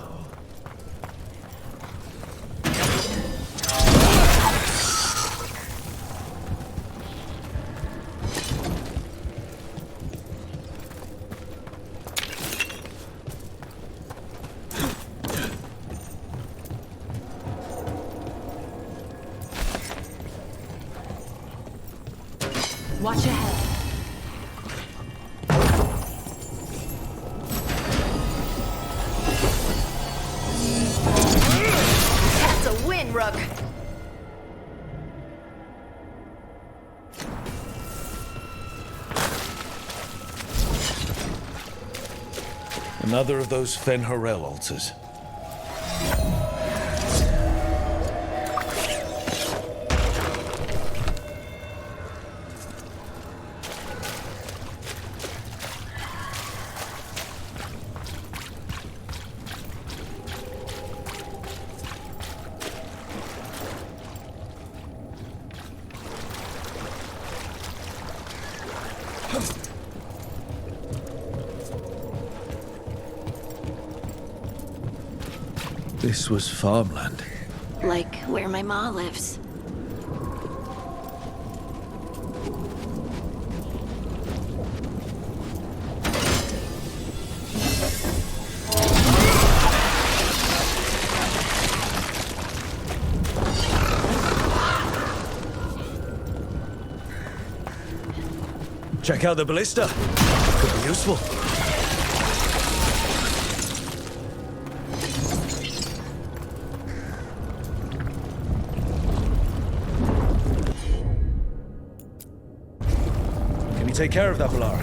Watch ahead. That's a win, Rook. Another of those Fen'Harel altars. This was farmland. Like where my ma lives. Check out the ballista. Could be useful. Can you take care of that, Bellara?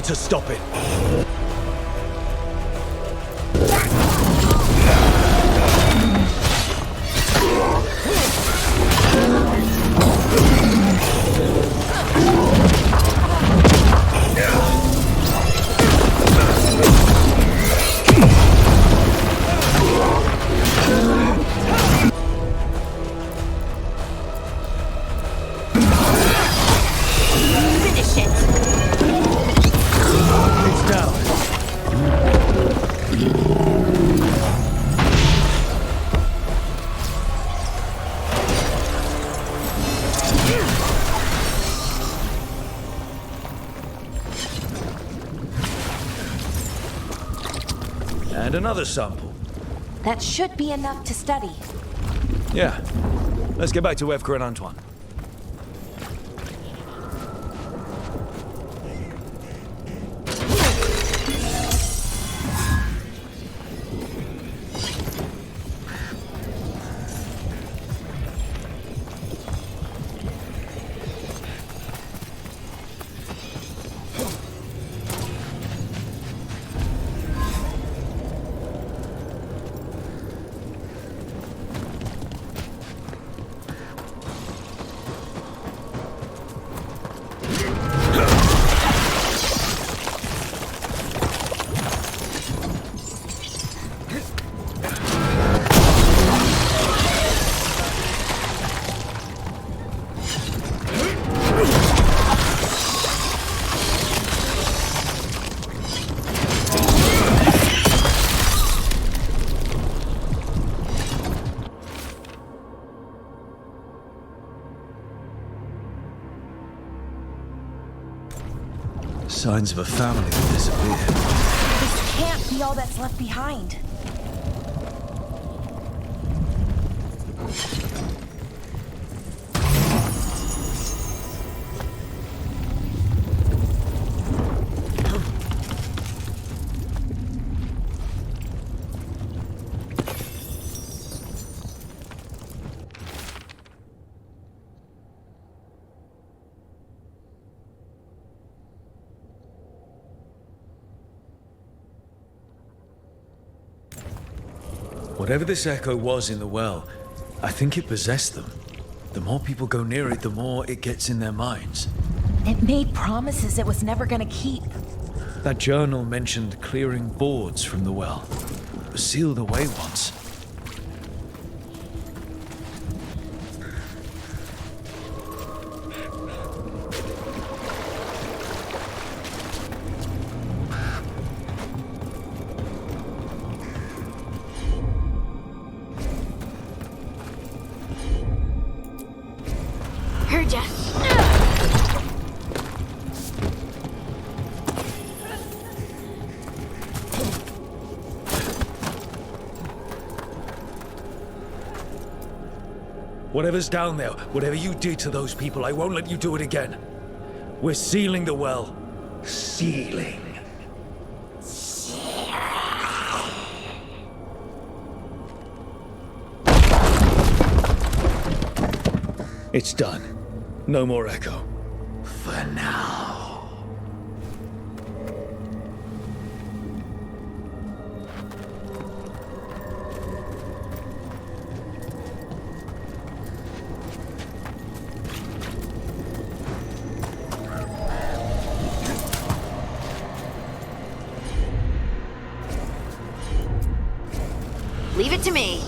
To stop it. And another sample. That should be enough to study. Yeah. Let's get back to Evka and Antoine. Signs of a family that disappeared. This can't be all that's left behind. Whatever this echo was in the well, I think it possessed them. The more people go near it, the more it gets in their minds. It made promises it was never gonna keep. That journal mentioned clearing boards from the well. It was sealed away once. Heard ya. Whatever's down there, whatever you did to those people, I won't let you do it again. We're sealing the well. Sealing. It's done. No more echo. For now. Leave it to me.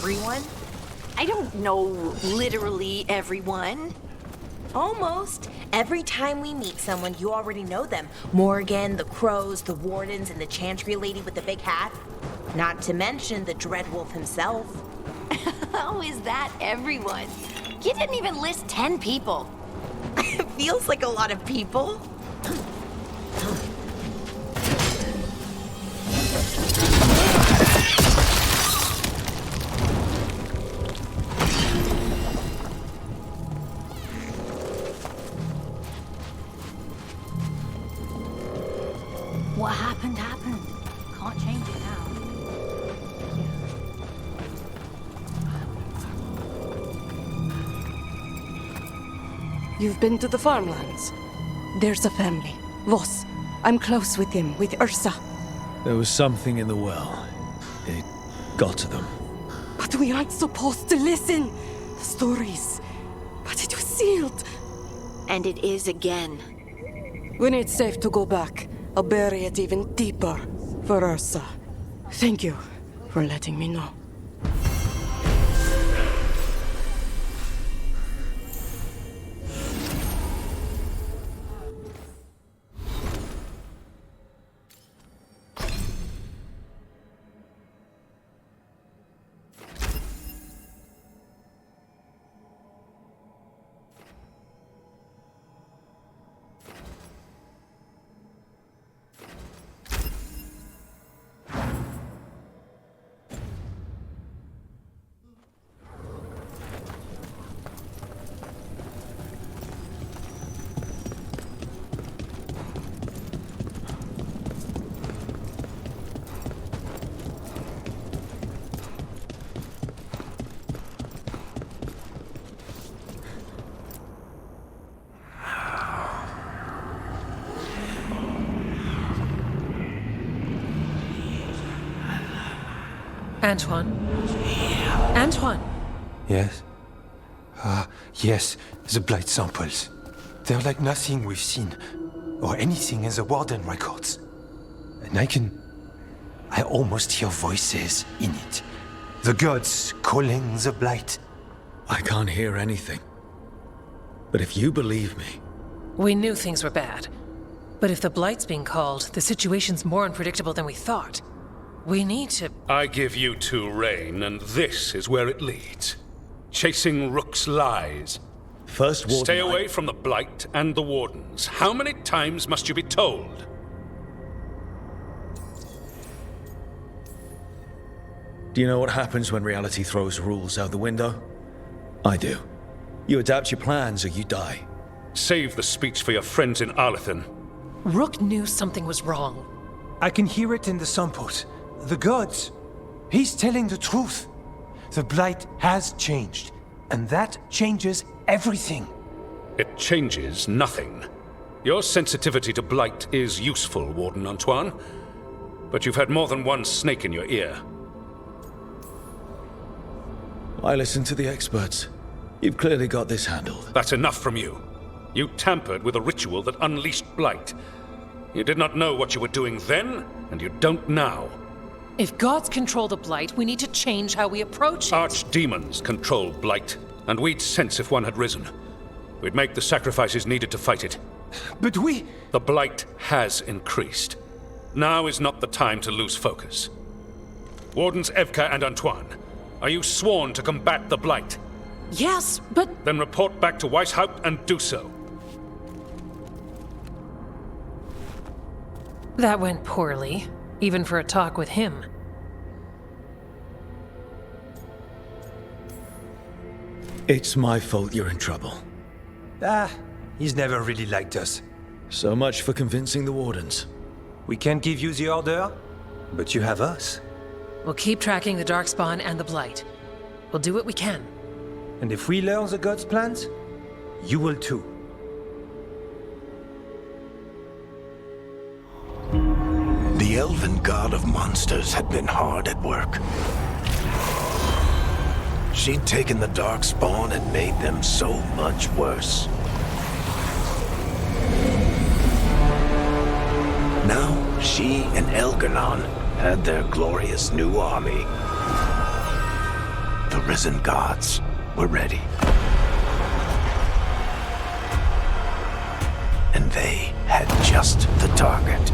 Everyone? I don't know literally everyone. Almost. Every time we meet someone, you already know them. Morgan, the crows, the wardens, and the chantry lady with the big hat. Not to mention the Dreadwolf himself. How is that everyone? You didn't even list 10 people. It feels like a lot of people. What happened, happened. Can't change it now. You've been to the farmlands. There's a family. Voss. I'm close with him, with Ursa. There was something in the well. It got to them. But we aren't supposed to listen. Stories. But it was sealed. And it is again. When it's safe to go back, I'll bury it even deeper for Ursa. Thank you for letting me know. Antoine? Antoine! Yes? Yes, the Blight samples. They're like nothing we've seen, or anything in the Warden records. And I almost hear voices in it. The gods calling the Blight. I can't hear anything. But if you believe me... We knew things were bad. But if the Blight's being called, the situation's more unpredictable than we thought. We need to... I give you two reign, and this is where it leads. Chasing Rook's lies. First, Warden... Stay away from the Blight and the Wardens. How many times must you be told? Do you know what happens when reality throws rules out the window? I do. You adapt your plans or you die. Save the speech for your friends in Arlethan. Rook knew something was wrong. I can hear it in the samples. The gods. He's telling the truth. The Blight has changed, and that changes everything. It changes nothing. Your sensitivity to Blight is useful, Warden Antoine. But you've had more than one snake in your ear. I listen to the experts. You've clearly got this handled. That's enough from you. You tampered with a ritual that unleashed Blight. You did not know what you were doing then, and you don't now. If gods control the Blight, we need to change how we approach it. Archdemons control Blight, and we'd sense if one had risen. We'd make the sacrifices needed to fight it. But we... The Blight has increased. Now is not the time to lose focus. Wardens Evka and Antoine, are you sworn to combat the Blight? Yes, but... Then report back to Weishaupt and do so. That went poorly, even for a talk with him. It's my fault you're in trouble. He's never really liked us. So much for convincing the Wardens. We can't give you the order, but you have us. We'll keep tracking the Darkspawn and the Blight. We'll do what we can. And if we learn the gods' plans, you will too. The elven god of monsters had been hard at work. She'd taken the Darkspawn and made them so much worse. Now, she and Elgar'nan had their glorious new army. The risen gods were ready. And they had just the target.